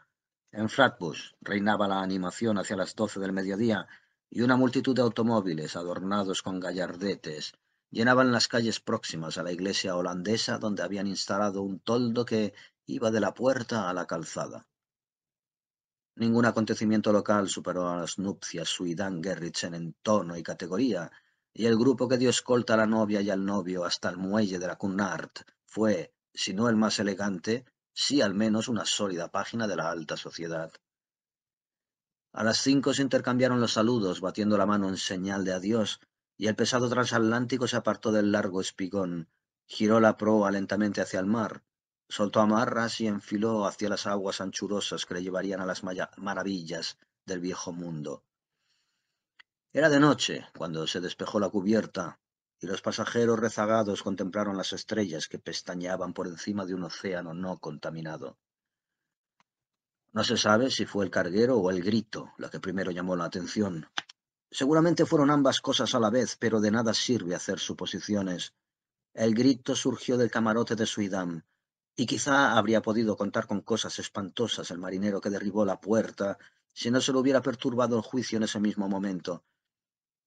Speaker 1: En Flatbush reinaba la animación hacia las 12 del mediodía y una multitud de automóviles adornados con gallardetes llenaban las calles próximas a la iglesia holandesa donde habían instalado un toldo que iba de la puerta a la calzada. Ningún acontecimiento local superó a las nupcias Suidam-Gerritsen en tono y categoría, y el grupo que dio escolta a la novia y al novio hasta el muelle de la Cunard fue, si no el más elegante, sí al menos una sólida página de la alta sociedad. A las 5 se intercambiaron los saludos, batiendo la mano en señal de adiós, y el pesado transatlántico se apartó del largo espigón, giró la proa lentamente hacia el mar, soltó amarras y enfiló hacia las aguas anchurosas que le llevarían a las maravillas del viejo mundo. Era de noche cuando se despejó la cubierta, y los pasajeros rezagados contemplaron las estrellas que pestañeaban por encima de un océano no contaminado. No se sabe si fue el carguero o el grito la que primero llamó la atención. Seguramente fueron ambas cosas a la vez, pero de nada sirve hacer suposiciones. El grito surgió del camarote de Suidam, y quizá habría podido contar con cosas espantosas el marinero que derribó la puerta, si no se le hubiera perturbado el juicio en ese mismo momento.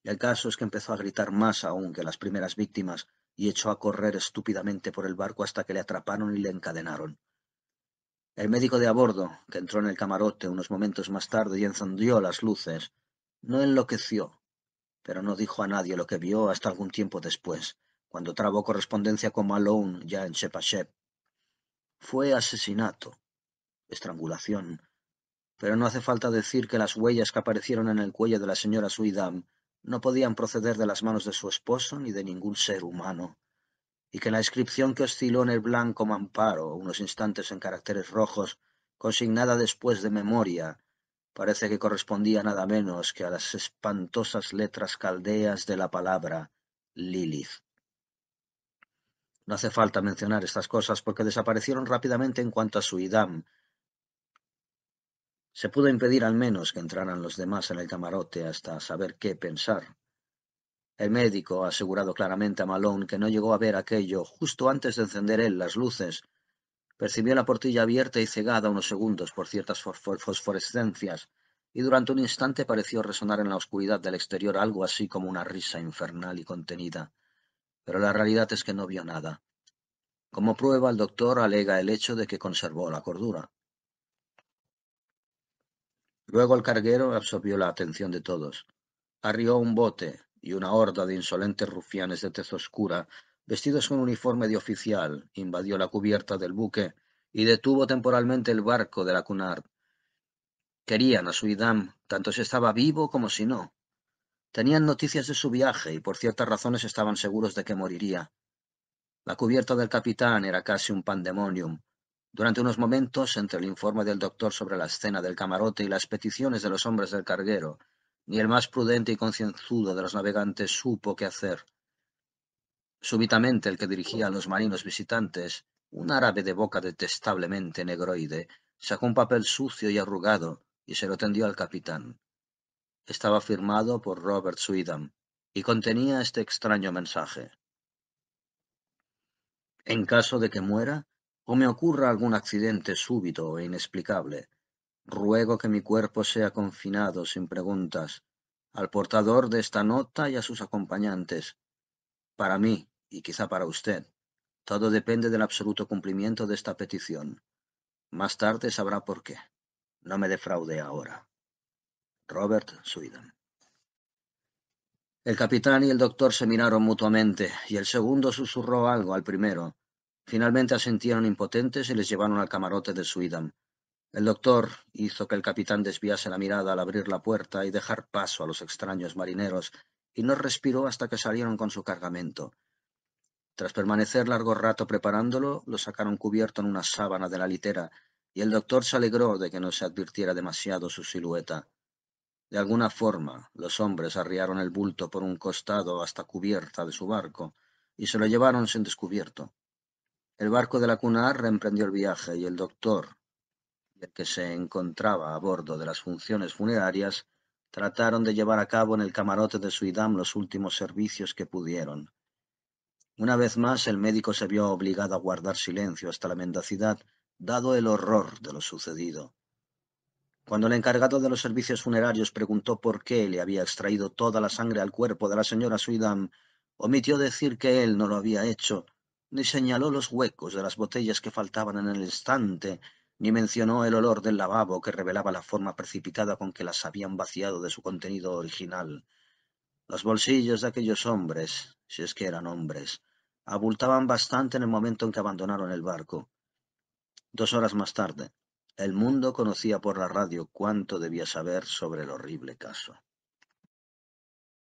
Speaker 1: El caso es que empezó a gritar más aún que las primeras víctimas, y echó a correr estúpidamente por el barco hasta que le atraparon y le encadenaron. El médico de a bordo, que entró en el camarote unos momentos más tarde y encendió las luces, no enloqueció, pero no dijo a nadie lo que vio hasta algún tiempo después, cuando trabó correspondencia con Malone ya en Shepashep. Fue asesinato, estrangulación, pero no hace falta decir que las huellas que aparecieron en el cuello de la señora Suidam no podían proceder de las manos de su esposo ni de ningún ser humano, y que la inscripción que osciló en el blanco mamparo unos instantes en caracteres rojos, consignada después de memoria, parece que correspondía nada menos que a las espantosas letras caldeas de la palabra Lilith. No hace falta mencionar estas cosas porque desaparecieron rápidamente en cuanto a Suidam. Se pudo impedir al menos que entraran los demás en el camarote hasta saber qué pensar. El médico ha asegurado claramente a Malone que no llegó a ver aquello justo antes de encender él las luces. Percibió la portilla abierta y cegada unos segundos por ciertas fosforescencias, y durante un instante pareció resonar en la oscuridad del exterior algo así como una risa infernal y contenida. Pero la realidad es que no vio nada. Como prueba, el doctor alega el hecho de que conservó la cordura. Luego el carguero absorbió la atención de todos. Arrió un bote, y una horda de insolentes rufianes de tez oscura, vestidos con uniforme de oficial, invadió la cubierta del buque y detuvo temporalmente el barco de la Cunard. Querían a Suidam, tanto si estaba vivo como si no. Tenían noticias de su viaje y por ciertas razones estaban seguros de que moriría. La cubierta del capitán era casi un pandemonium. Durante unos momentos, entre el informe del doctor sobre la escena del camarote y las peticiones de los hombres del carguero, ni el más prudente y concienzudo de los navegantes supo qué hacer. Súbitamente el que dirigía a los marinos visitantes, un árabe de boca detestablemente negroide, sacó un papel sucio y arrugado y se lo tendió al capitán. Estaba firmado por Robert Suidam y contenía este extraño mensaje: en caso de que muera, o me ocurra algún accidente súbito e inexplicable, ruego que mi cuerpo sea confinado sin preguntas, al portador de esta nota y a sus acompañantes. Para mí, y quizá para usted, todo depende del absoluto cumplimiento de esta petición. Más tarde sabrá por qué. No me defraude ahora. Robert Suidam. El capitán y el doctor se miraron mutuamente, y el segundo susurró algo al primero. Finalmente asintieron impotentes y les llevaron al camarote de Suidam. El doctor hizo que el capitán desviase la mirada al abrir la puerta y dejar paso a los extraños marineros, y no respiró hasta que salieron con su cargamento. Tras permanecer largo rato preparándolo, lo sacaron cubierto en una sábana de la litera, y el doctor se alegró de que no se advirtiera demasiado su silueta. De alguna forma, los hombres arriaron el bulto por un costado hasta cubierta de su barco, y se lo llevaron sin descubierto. El barco de la Cunard reemprendió el viaje, y el doctor y el que se encontraba a bordo de las funciones funerarias trataron de llevar a cabo en el camarote de Suidam los últimos servicios que pudieron. Una vez más, el médico se vio obligado a guardar silencio hasta la mendacidad, dado el horror de lo sucedido. Cuando el encargado de los servicios funerarios preguntó por qué le había extraído toda la sangre al cuerpo de la señora Suidam, omitió decir que él no lo había hecho, ni señaló los huecos de las botellas que faltaban en el estante, ni mencionó el olor del lavabo que revelaba la forma precipitada con que las habían vaciado de su contenido original. Los bolsillos de aquellos hombres, si es que eran hombres, abultaban bastante en el momento en que abandonaron el barco. 2 horas más tarde, el mundo conocía por la radio cuánto debía saber sobre el horrible caso.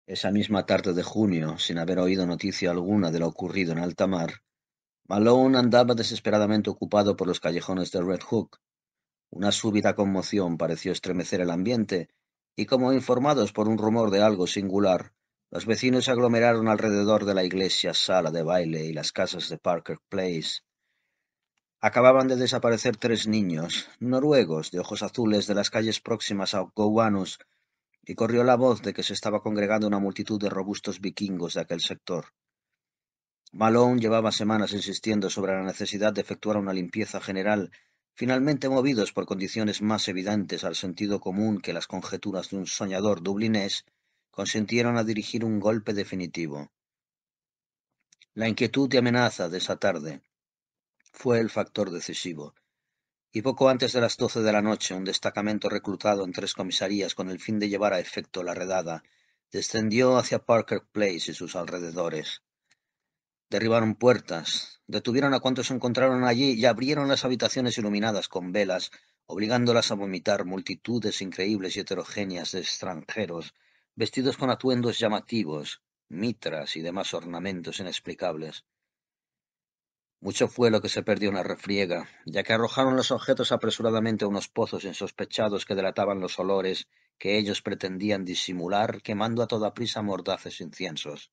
Speaker 1: Esa misma tarde de junio, sin haber oído noticia alguna de lo ocurrido en alta mar, Malone andaba desesperadamente ocupado por los callejones de Red Hook. Una súbita conmoción pareció estremecer el ambiente, y como informados por un rumor de algo singular, los vecinos se aglomeraron alrededor de la iglesia, sala de baile y las casas de Parker Place. Acababan de desaparecer 3 niños noruegos de ojos azules de las calles próximas a Gowanus, y corrió la voz de que se estaba congregando una multitud de robustos vikingos de aquel sector. Malone llevaba semanas insistiendo sobre la necesidad de efectuar una limpieza general, finalmente movidos por condiciones más evidentes al sentido común que las conjeturas de un soñador dublinés, consintieron a dirigir un golpe definitivo. La inquietud y amenaza de esa tarde fue el factor decisivo, y poco antes de las 12 de la noche un destacamento reclutado en 3 comisarías con el fin de llevar a efecto la redada descendió hacia Parker Place y sus alrededores. Derribaron puertas, detuvieron a cuantos se encontraron allí y abrieron las habitaciones iluminadas con velas, obligándolas a vomitar multitudes increíbles y heterogéneas de extranjeros, vestidos con atuendos llamativos, mitras y demás ornamentos inexplicables. Mucho fue lo que se perdió en la refriega, ya que arrojaron los objetos apresuradamente a unos pozos insospechados que delataban los olores que ellos pretendían disimular quemando a toda prisa mordaces inciensos.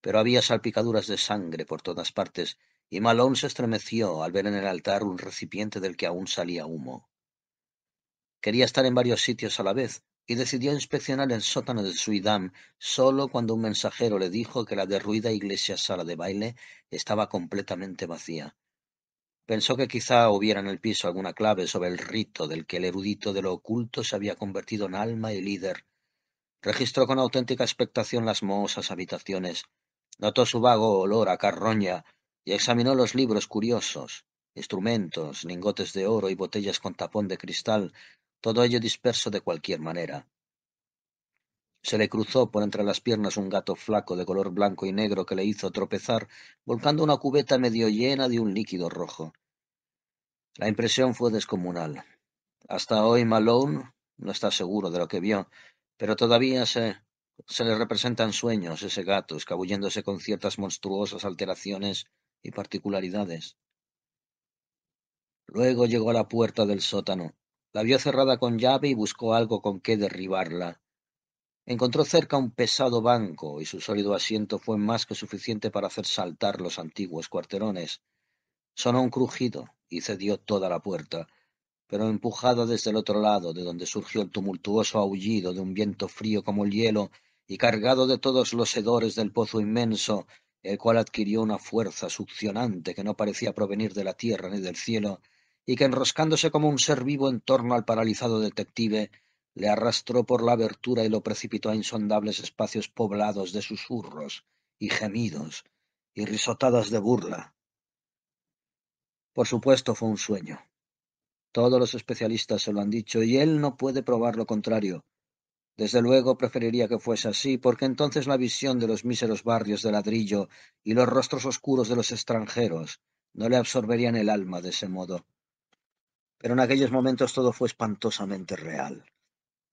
Speaker 1: Pero había salpicaduras de sangre por todas partes, y Malone se estremeció al ver en el altar un recipiente del que aún salía humo. Quería estar en varios sitios a la vez, y decidió inspeccionar el sótano de Suidam solo cuando un mensajero le dijo que la derruida iglesia-sala de baile estaba completamente vacía. Pensó que quizá hubiera en el piso alguna clave sobre el rito del que el erudito de lo oculto se había convertido en alma y líder. Registró con auténtica expectación las mohosas habitaciones, notó su vago olor a carroña y examinó los libros curiosos, instrumentos, lingotes de oro y botellas con tapón de cristal, todo ello disperso de cualquier manera. Se le cruzó por entre las piernas un gato flaco de color blanco y negro que le hizo tropezar, volcando una cubeta medio llena de un líquido rojo. La impresión fue descomunal. Hasta hoy Malone no está seguro de lo que vio, pero todavía se le representa en sueños ese gato escabulléndose con ciertas monstruosas alteraciones y particularidades. Luego llegó a la puerta del sótano. La vio cerrada con llave y buscó algo con qué derribarla. Encontró cerca un pesado banco y su sólido asiento fue más que suficiente para hacer saltar los antiguos cuarterones. Sonó un crujido y cedió toda la puerta, pero empujada desde el otro lado, de donde surgió el tumultuoso aullido de un viento frío como el hielo y cargado de todos los hedores del pozo inmenso, el cual adquirió una fuerza succionante que no parecía provenir de la tierra ni del cielo, y que enroscándose como un ser vivo en torno al paralizado detective, le arrastró por la abertura y lo precipitó a insondables espacios poblados de susurros y gemidos y risotadas de burla. Por supuesto fue un sueño. Todos los especialistas se lo han dicho y él no puede probar lo contrario. Desde luego preferiría que fuese así, porque entonces la visión de los míseros barrios de ladrillo y los rostros oscuros de los extranjeros no le absorberían el alma de ese modo. Pero en aquellos momentos todo fue espantosamente real,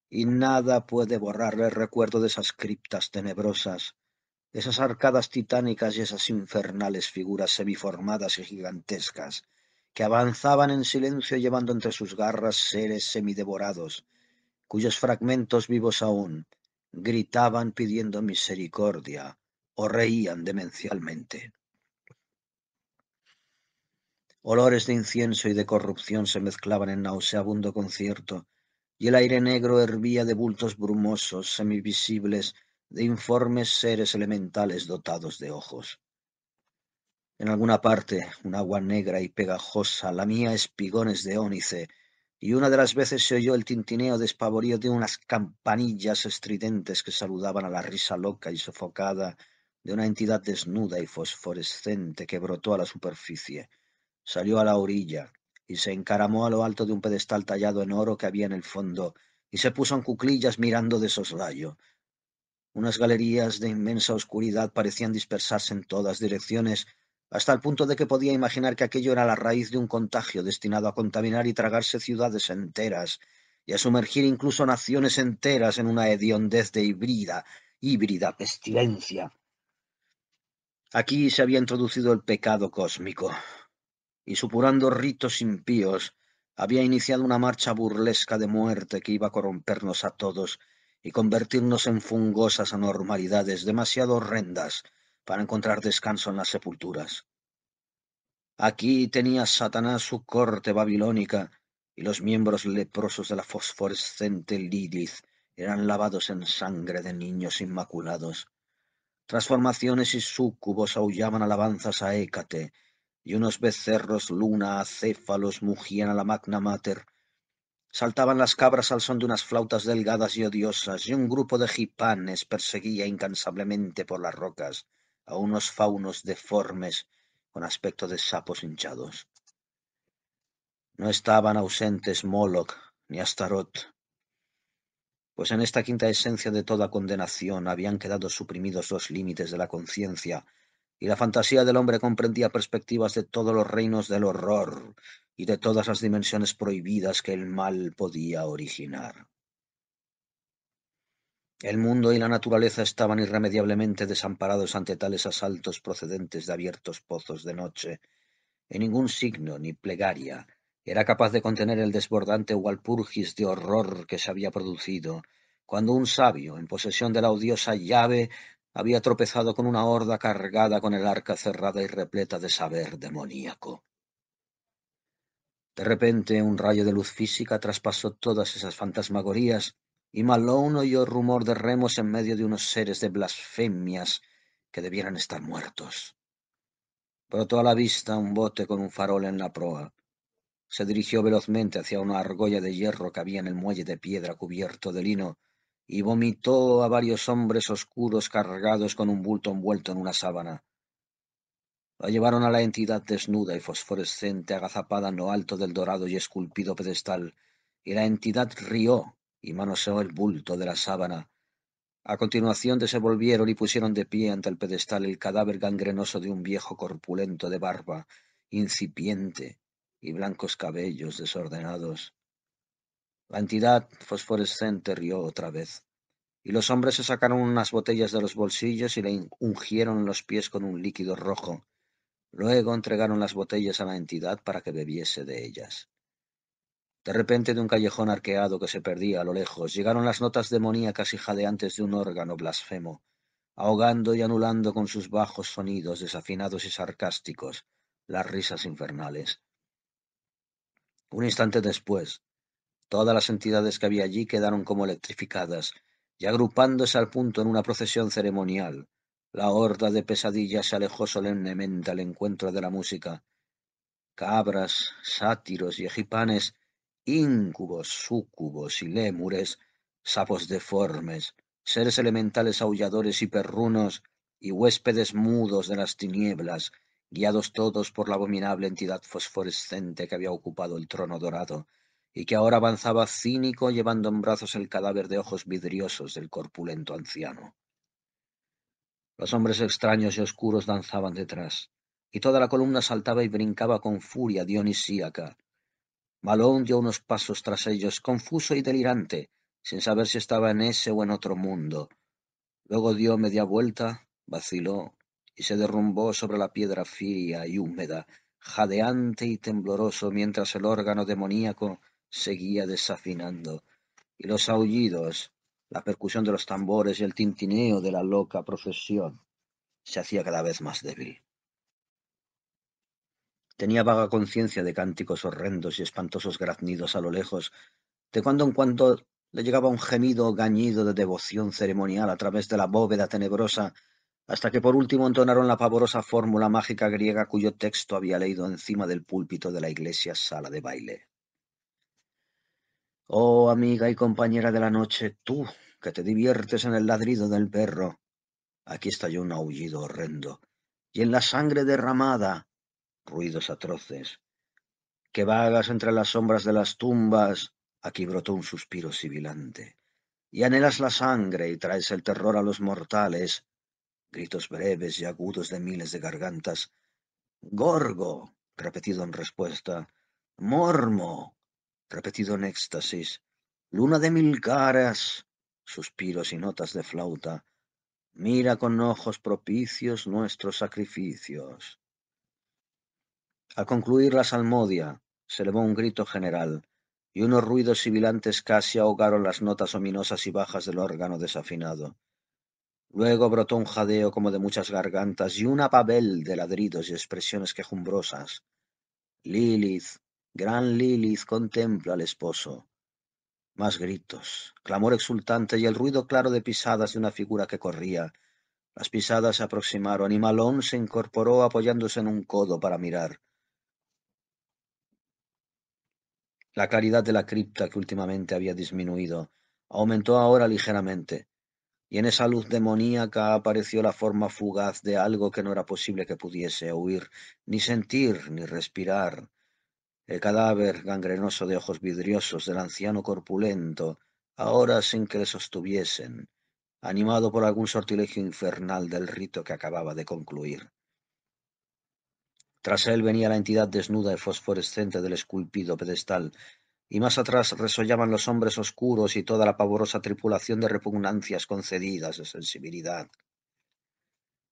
Speaker 1: y nada puede borrarle el recuerdo de esas criptas tenebrosas, esas arcadas titánicas y esas infernales figuras semiformadas y gigantescas que avanzaban en silencio llevando entre sus garras seres semidevorados, cuyos fragmentos vivos aún gritaban pidiendo misericordia o reían demencialmente. Olores de incienso y de corrupción se mezclaban en nauseabundo concierto, y el aire negro hervía de bultos brumosos, semivisibles, de informes seres elementales dotados de ojos. En alguna parte, un agua negra y pegajosa lamía espigones de ónice, y una de las veces se oyó el tintineo despavorido de unas campanillas estridentes que saludaban a la risa loca y sofocada de una entidad desnuda y fosforescente que brotó a la superficie, salió a la orilla y se encaramó a lo alto de un pedestal tallado en oro que había en el fondo, y se puso en cuclillas mirando de soslayo. Unas galerías de inmensa oscuridad parecían dispersarse en todas direcciones, hasta el punto de que podía imaginar que aquello era la raíz de un contagio destinado a contaminar y tragarse ciudades enteras, y a sumergir incluso naciones enteras en una hediondez de híbrida pestilencia. Aquí se había introducido el pecado cósmico, y supurando ritos impíos, había iniciado una marcha burlesca de muerte que iba a corrompernos a todos y convertirnos en fungosas anormalidades demasiado horrendas para encontrar descanso en las sepulturas. Aquí tenía Satanás su corte babilónica, y los miembros leprosos de la fosforescente Lilith eran lavados en sangre de niños inmaculados. Transformaciones y súcubos aullaban alabanzas a Hécate, y unos becerros luna acéfalos mugían a la Magna Mater. Saltaban las cabras al son de unas flautas delgadas y odiosas, y un grupo de gipanes perseguía incansablemente por las rocas a unos faunos deformes con aspecto de sapos hinchados. No estaban ausentes Moloch ni Astarot, pues en esta quinta esencia de toda condenación habían quedado suprimidos los límites de la conciencia, y la fantasía del hombre comprendía perspectivas de todos los reinos del horror y de todas las dimensiones prohibidas que el mal podía originar. El mundo y la naturaleza estaban irremediablemente desamparados ante tales asaltos procedentes de abiertos pozos de noche, y ningún signo ni plegaria era capaz de contener el desbordante walpurgis de horror que se había producido, cuando un sabio, en posesión de la odiosa llave, había tropezado con una horda cargada con el arca cerrada y repleta de saber demoníaco. De repente, un rayo de luz física traspasó todas esas fantasmagorías, y Malone oyó rumor de remos en medio de unos seres de blasfemias que debieran estar muertos. Brotó a la vista un bote con un farol en la proa. Se dirigió velozmente hacia una argolla de hierro que había en el muelle de piedra cubierto de lino, y vomitó a varios hombres oscuros cargados con un bulto envuelto en una sábana. La llevaron a la entidad desnuda y fosforescente agazapada en lo alto del dorado y esculpido pedestal, y la entidad rió y manoseó el bulto de la sábana. A continuación desenvolvieron y pusieron de pie ante el pedestal el cadáver gangrenoso de un viejo corpulento de barba incipiente y blancos cabellos desordenados. La entidad fosforescente rió otra vez, y los hombres se sacaron unas botellas de los bolsillos y le ungieron los pies con un líquido rojo. Luego entregaron las botellas a la entidad para que bebiese de ellas. De repente, de un callejón arqueado que se perdía a lo lejos, llegaron las notas demoníacas y jadeantes de un órgano blasfemo, ahogando y anulando con sus bajos sonidos desafinados y sarcásticos las risas infernales. Un instante después, todas las entidades que había allí quedaron como electrificadas, y agrupándose al punto en una procesión ceremonial, la horda de pesadillas se alejó solemnemente al encuentro de la música. Cabras, sátiros y egipanes, íncubos, súcubos y lémures, sapos deformes, seres elementales aulladores y perrunos, y huéspedes mudos de las tinieblas, guiados todos por la abominable entidad fosforescente que había ocupado el trono dorado, y que ahora avanzaba cínico llevando en brazos el cadáver de ojos vidriosos del corpulento anciano. Los hombres extraños y oscuros danzaban detrás, y toda la columna saltaba y brincaba con furia dionisíaca. Malone dio unos pasos tras ellos, confuso y delirante, sin saber si estaba en ese o en otro mundo. Luego dio media vuelta, vaciló y se derrumbó sobre la piedra fría y húmeda, jadeante y tembloroso, mientras el órgano demoníaco seguía desafinando, y los aullidos, la percusión de los tambores y el tintineo de la loca procesión se hacía cada vez más débil. Tenía vaga conciencia de cánticos horrendos y espantosos graznidos a lo lejos. De cuando en cuando le llegaba un gemido gañido de devoción ceremonial a través de la bóveda tenebrosa, hasta que por último entonaron la pavorosa fórmula mágica griega cuyo texto había leído encima del púlpito de la iglesia sala de baile. Oh, amiga y compañera de la noche, tú, que te diviertes en el ladrido del perro, aquí estalló un aullido horrendo, y en la sangre derramada, ruidos atroces, que vagas entre las sombras de las tumbas, aquí brotó un suspiro sibilante, y anhelas la sangre y traes el terror a los mortales, gritos breves y agudos de miles de gargantas, Gorgo, repetido en respuesta, Mormo, repetido en éxtasis, luna de mil caras, suspiros y notas de flauta, mira con ojos propicios nuestros sacrificios. Al concluir la salmodia, se elevó un grito general, y unos ruidos sibilantes casi ahogaron las notas ominosas y bajas del órgano desafinado. Luego brotó un jadeo como de muchas gargantas y una babel de ladridos y expresiones quejumbrosas. Lilith, gran Lilith, contempla al esposo. Más gritos, clamor exultante y el ruido claro de pisadas de una figura que corría. Las pisadas se aproximaron y Malone se incorporó apoyándose en un codo para mirar. La claridad de la cripta, que últimamente había disminuido, aumentó ahora ligeramente, y en esa luz demoníaca apareció la forma fugaz de algo que no era posible que pudiese oír, ni sentir, ni respirar. El cadáver gangrenoso de ojos vidriosos del anciano corpulento, ahora sin que le sostuviesen, animado por algún sortilegio infernal del rito que acababa de concluir. Tras él venía la entidad desnuda y fosforescente del esculpido pedestal, y más atrás resollaban los hombres oscuros y toda la pavorosa tripulación de repugnancias concedidas de sensibilidad.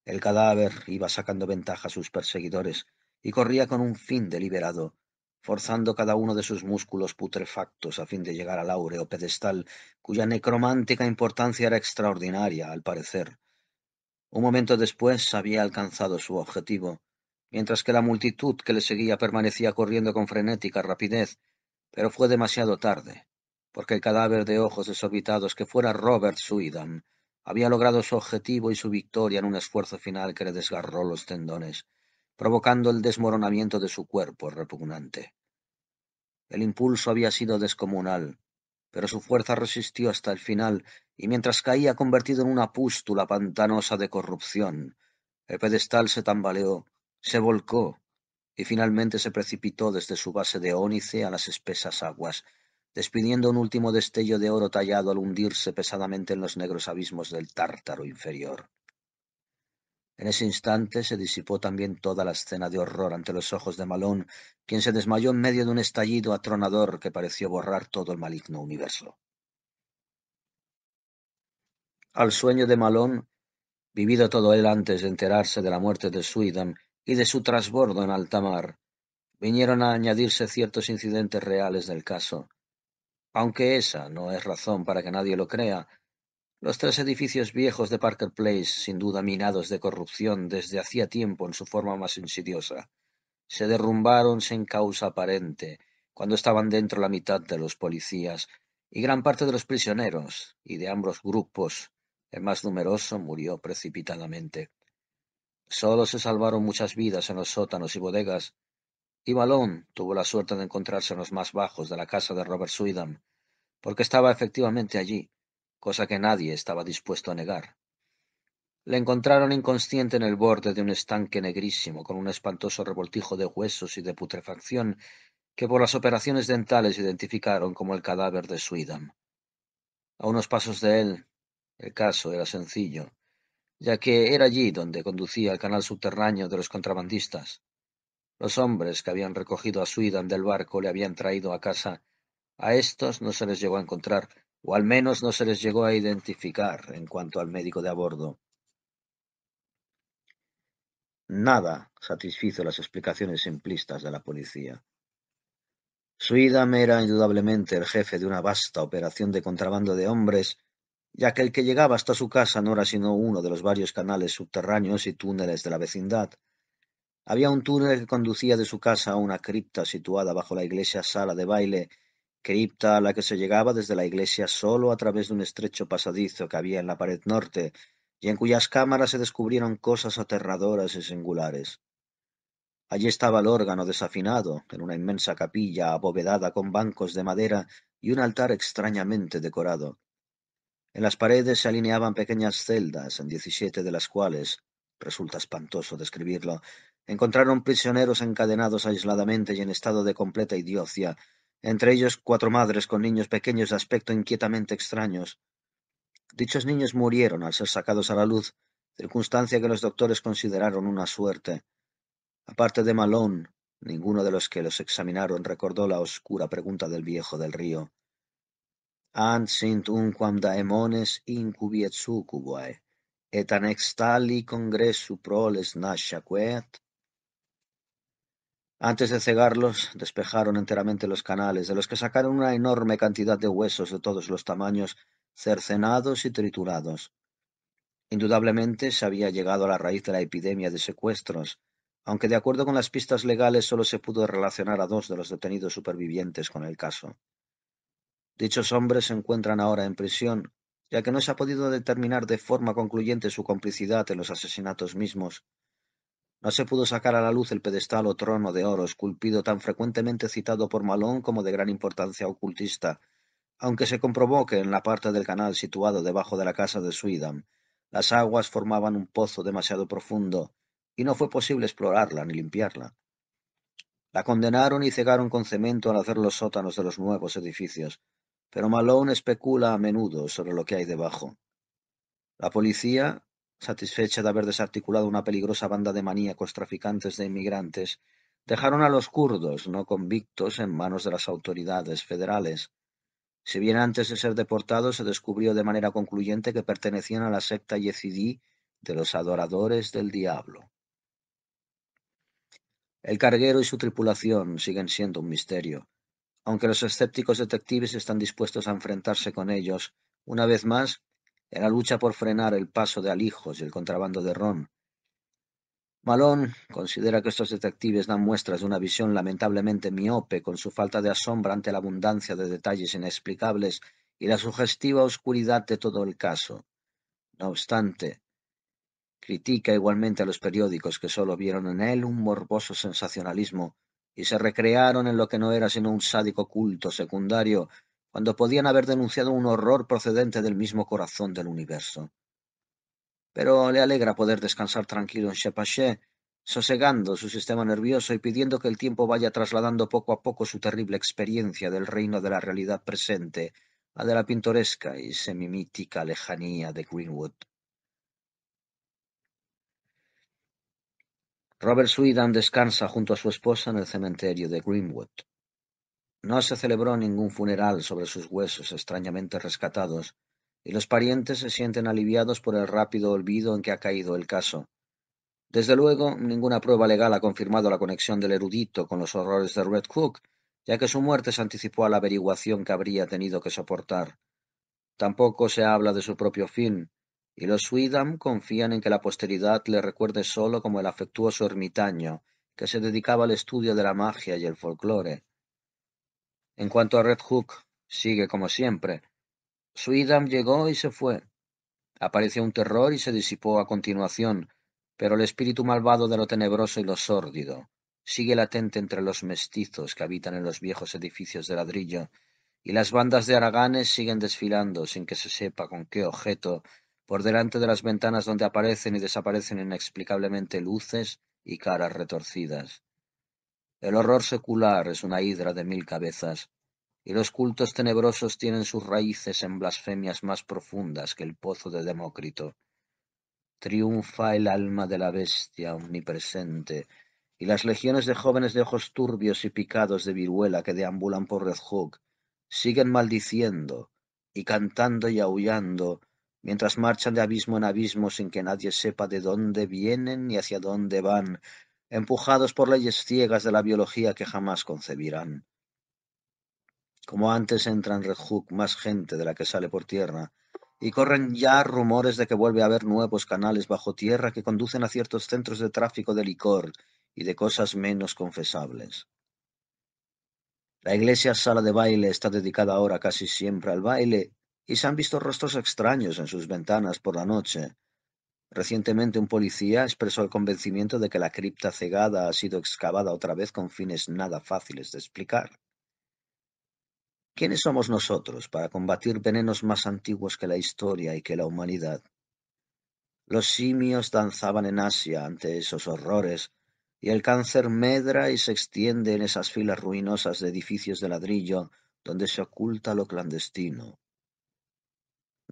Speaker 1: El cadáver iba sacando ventaja a sus perseguidores y corría con un fin deliberado, forzando cada uno de sus músculos putrefactos a fin de llegar al áureo pedestal, cuya necromántica importancia era extraordinaria, al parecer. Un momento después había alcanzado su objetivo, mientras que la multitud que le seguía permanecía corriendo con frenética rapidez, pero fue demasiado tarde, porque el cadáver de ojos desorbitados que fuera Robert Suidan había logrado su objetivo y su victoria en un esfuerzo final que le desgarró los tendones, provocando el desmoronamiento de su cuerpo repugnante. El impulso había sido descomunal, pero su fuerza resistió hasta el final, y mientras caía convertido en una pústula pantanosa de corrupción, el pedestal se tambaleó, se volcó, y finalmente se precipitó desde su base de ónice a las espesas aguas, despidiendo un último destello de oro tallado al hundirse pesadamente en los negros abismos del Tártaro inferior. En ese instante se disipó también toda la escena de horror ante los ojos de Malone, quien se desmayó en medio de un estallido atronador que pareció borrar todo el maligno universo. Al sueño de Malone, vivido todo él antes de enterarse de la muerte de Suidan y de su trasbordo en alta mar, vinieron a añadirse ciertos incidentes reales del caso. Aunque esa no es razón para que nadie lo crea, los tres edificios viejos de Parker Place, sin duda minados de corrupción desde hacía tiempo en su forma más insidiosa, se derrumbaron sin causa aparente, cuando estaban dentro la mitad de los policías y gran parte de los prisioneros, y de ambos grupos, el más numeroso murió precipitadamente. Solo se salvaron muchas vidas en los sótanos y bodegas, y Malone tuvo la suerte de encontrarse en los más bajos de la casa de Robert Suidan, porque estaba efectivamente allí, cosa que nadie estaba dispuesto a negar. Le encontraron inconsciente en el borde de un estanque negrísimo, con un espantoso revoltijo de huesos y de putrefacción que por las operaciones dentales identificaron como el cadáver de Suidan. A unos pasos de él, el caso era sencillo, ya que era allí donde conducía el canal subterráneo de los contrabandistas. Los hombres que habían recogido a Suidan del barco le habían traído a casa. A estos no se les llegó a encontrar, o al menos no se les llegó a identificar en cuanto al médico de a bordo. Nada satisfizo las explicaciones simplistas de la policía. Suidam era indudablemente el jefe de una vasta operación de contrabando de hombres, ya que el que llegaba hasta su casa no era sino uno de los varios canales subterráneos y túneles de la vecindad. Había un túnel que conducía de su casa a una cripta situada bajo la iglesia sala de baile, cripta a la que se llegaba desde la iglesia solo a través de un estrecho pasadizo que había en la pared norte, y en cuyas cámaras se descubrieron cosas aterradoras y singulares. Allí estaba el órgano desafinado, en una inmensa capilla abovedada con bancos de madera y un altar extrañamente decorado. En las paredes se alineaban pequeñas celdas, en 17 de las cuales, resulta espantoso describirlo, encontraron prisioneros encadenados aisladamente y en estado de completa idiocia, entre ellos 4 madres con niños pequeños de aspecto inquietamente extraños. Dichos niños murieron al ser sacados a la luz, circunstancia que los doctores consideraron una suerte. Aparte de Malone, ninguno de los que los examinaron recordó la oscura pregunta del viejo del río. Ant sint unquam daemones incubi et succubae, et annextali congressu proles nasciaqueat. Antes de cegarlos, despejaron enteramente los canales, de los que sacaron una enorme cantidad de huesos de todos los tamaños, cercenados y triturados. Indudablemente se había llegado a la raíz de la epidemia de secuestros, aunque de acuerdo con las pistas legales solo se pudo relacionar a 2 de los detenidos supervivientes con el caso. Dichos hombres se encuentran ahora en prisión, ya que no se ha podido determinar de forma concluyente su complicidad en los asesinatos mismos. No se pudo sacar a la luz el pedestal o trono de oro esculpido tan frecuentemente citado por Malone como de gran importancia ocultista, aunque se comprobó que en la parte del canal situado debajo de la casa de Suidam, las aguas formaban un pozo demasiado profundo, y no fue posible explorarla ni limpiarla. La condenaron y cegaron con cemento al hacer los sótanos de los nuevos edificios, pero Malone especula a menudo sobre lo que hay debajo. La policía, satisfecha de haber desarticulado una peligrosa banda de maníacos traficantes de inmigrantes, dejaron a los kurdos no convictos en manos de las autoridades federales. Si bien antes de ser deportados se descubrió de manera concluyente que pertenecían a la secta yezidí de los adoradores del diablo. El carguero y su tripulación siguen siendo un misterio, aunque los escépticos detectives están dispuestos a enfrentarse con ellos, una vez más, en la lucha por frenar el paso de alijos y el contrabando de ron. Malone considera que estos detectives dan muestras de una visión lamentablemente miope con su falta de asombro ante la abundancia de detalles inexplicables y la sugestiva oscuridad de todo el caso. No obstante, critica igualmente a los periódicos que solo vieron en él un morboso sensacionalismo y se recrearon en lo que no era sino un sádico culto secundario, cuando podían haber denunciado un horror procedente del mismo corazón del universo. Pero le alegra poder descansar tranquilo en Shepashe, sosegando su sistema nervioso y pidiendo que el tiempo vaya trasladando poco a poco su terrible experiencia del reino de la realidad presente a de la pintoresca y semimítica lejanía de Greenwood. Robert Sweetan descansa junto a su esposa en el cementerio de Greenwood. No se celebró ningún funeral sobre sus huesos extrañamente rescatados, y los parientes se sienten aliviados por el rápido olvido en que ha caído el caso. Desde luego, ninguna prueba legal ha confirmado la conexión del erudito con los horrores de Red Hook, ya que su muerte se anticipó a la averiguación que habría tenido que soportar. Tampoco se habla de su propio fin, y los Sweedham confían en que la posteridad le recuerde solo como el afectuoso ermitaño que se dedicaba al estudio de la magia y el folclore. En cuanto a Red Hook, sigue como siempre. Sweedham llegó y se fue. Apareció un terror y se disipó a continuación, pero el espíritu malvado de lo tenebroso y lo sórdido sigue latente entre los mestizos que habitan en los viejos edificios de ladrillo, y las bandas de haraganes siguen desfilando sin que se sepa con qué objeto por delante de las ventanas donde aparecen y desaparecen inexplicablemente luces y caras retorcidas. El horror secular es una hidra de 1000 cabezas, y los cultos tenebrosos tienen sus raíces en blasfemias más profundas que el pozo de Demócrito. Triunfa el alma de la bestia omnipresente, y las legiones de jóvenes de ojos turbios y picados de viruela que deambulan por Red Hook siguen maldiciendo y cantando y aullando mientras marchan de abismo en abismo sin que nadie sepa de dónde vienen ni hacia dónde van, empujados por leyes ciegas de la biología que jamás concebirán. Como antes entra en Red Hook más gente de la que sale por tierra, y corren ya rumores de que vuelve a haber nuevos canales bajo tierra que conducen a ciertos centros de tráfico de licor y de cosas menos confesables. La iglesia sala de baile está dedicada ahora casi siempre al baile, y se han visto rostros extraños en sus ventanas por la noche. Recientemente un policía expresó el convencimiento de que la cripta cegada ha sido excavada otra vez con fines nada fáciles de explicar. ¿Quiénes somos nosotros para combatir venenos más antiguos que la historia y que la humanidad? Los simios danzaban en Asia ante esos horrores, y el cáncer medra y se extiende en esas filas ruinosas de edificios de ladrillo donde se oculta lo clandestino.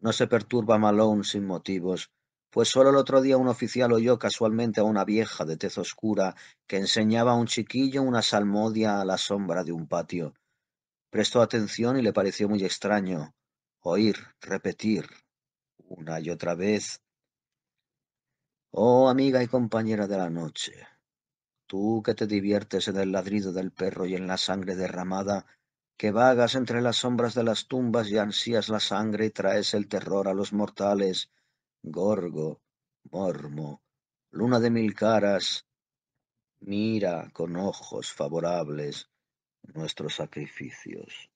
Speaker 1: No se perturba Malone sin motivos, pues solo el otro día un oficial oyó casualmente a una vieja de tez oscura que enseñaba a un chiquillo una salmodia a la sombra de un patio. Prestó atención y le pareció muy extraño oír repetir una y otra vez: "Oh, amiga y compañera de la noche, tú que te diviertes en el ladrido del perro y en la sangre derramada, que vagas entre las sombras de las tumbas y ansías la sangre y traes el terror a los mortales, Gorgo, Mormo, luna de mil caras, mira con ojos favorables nuestros sacrificios".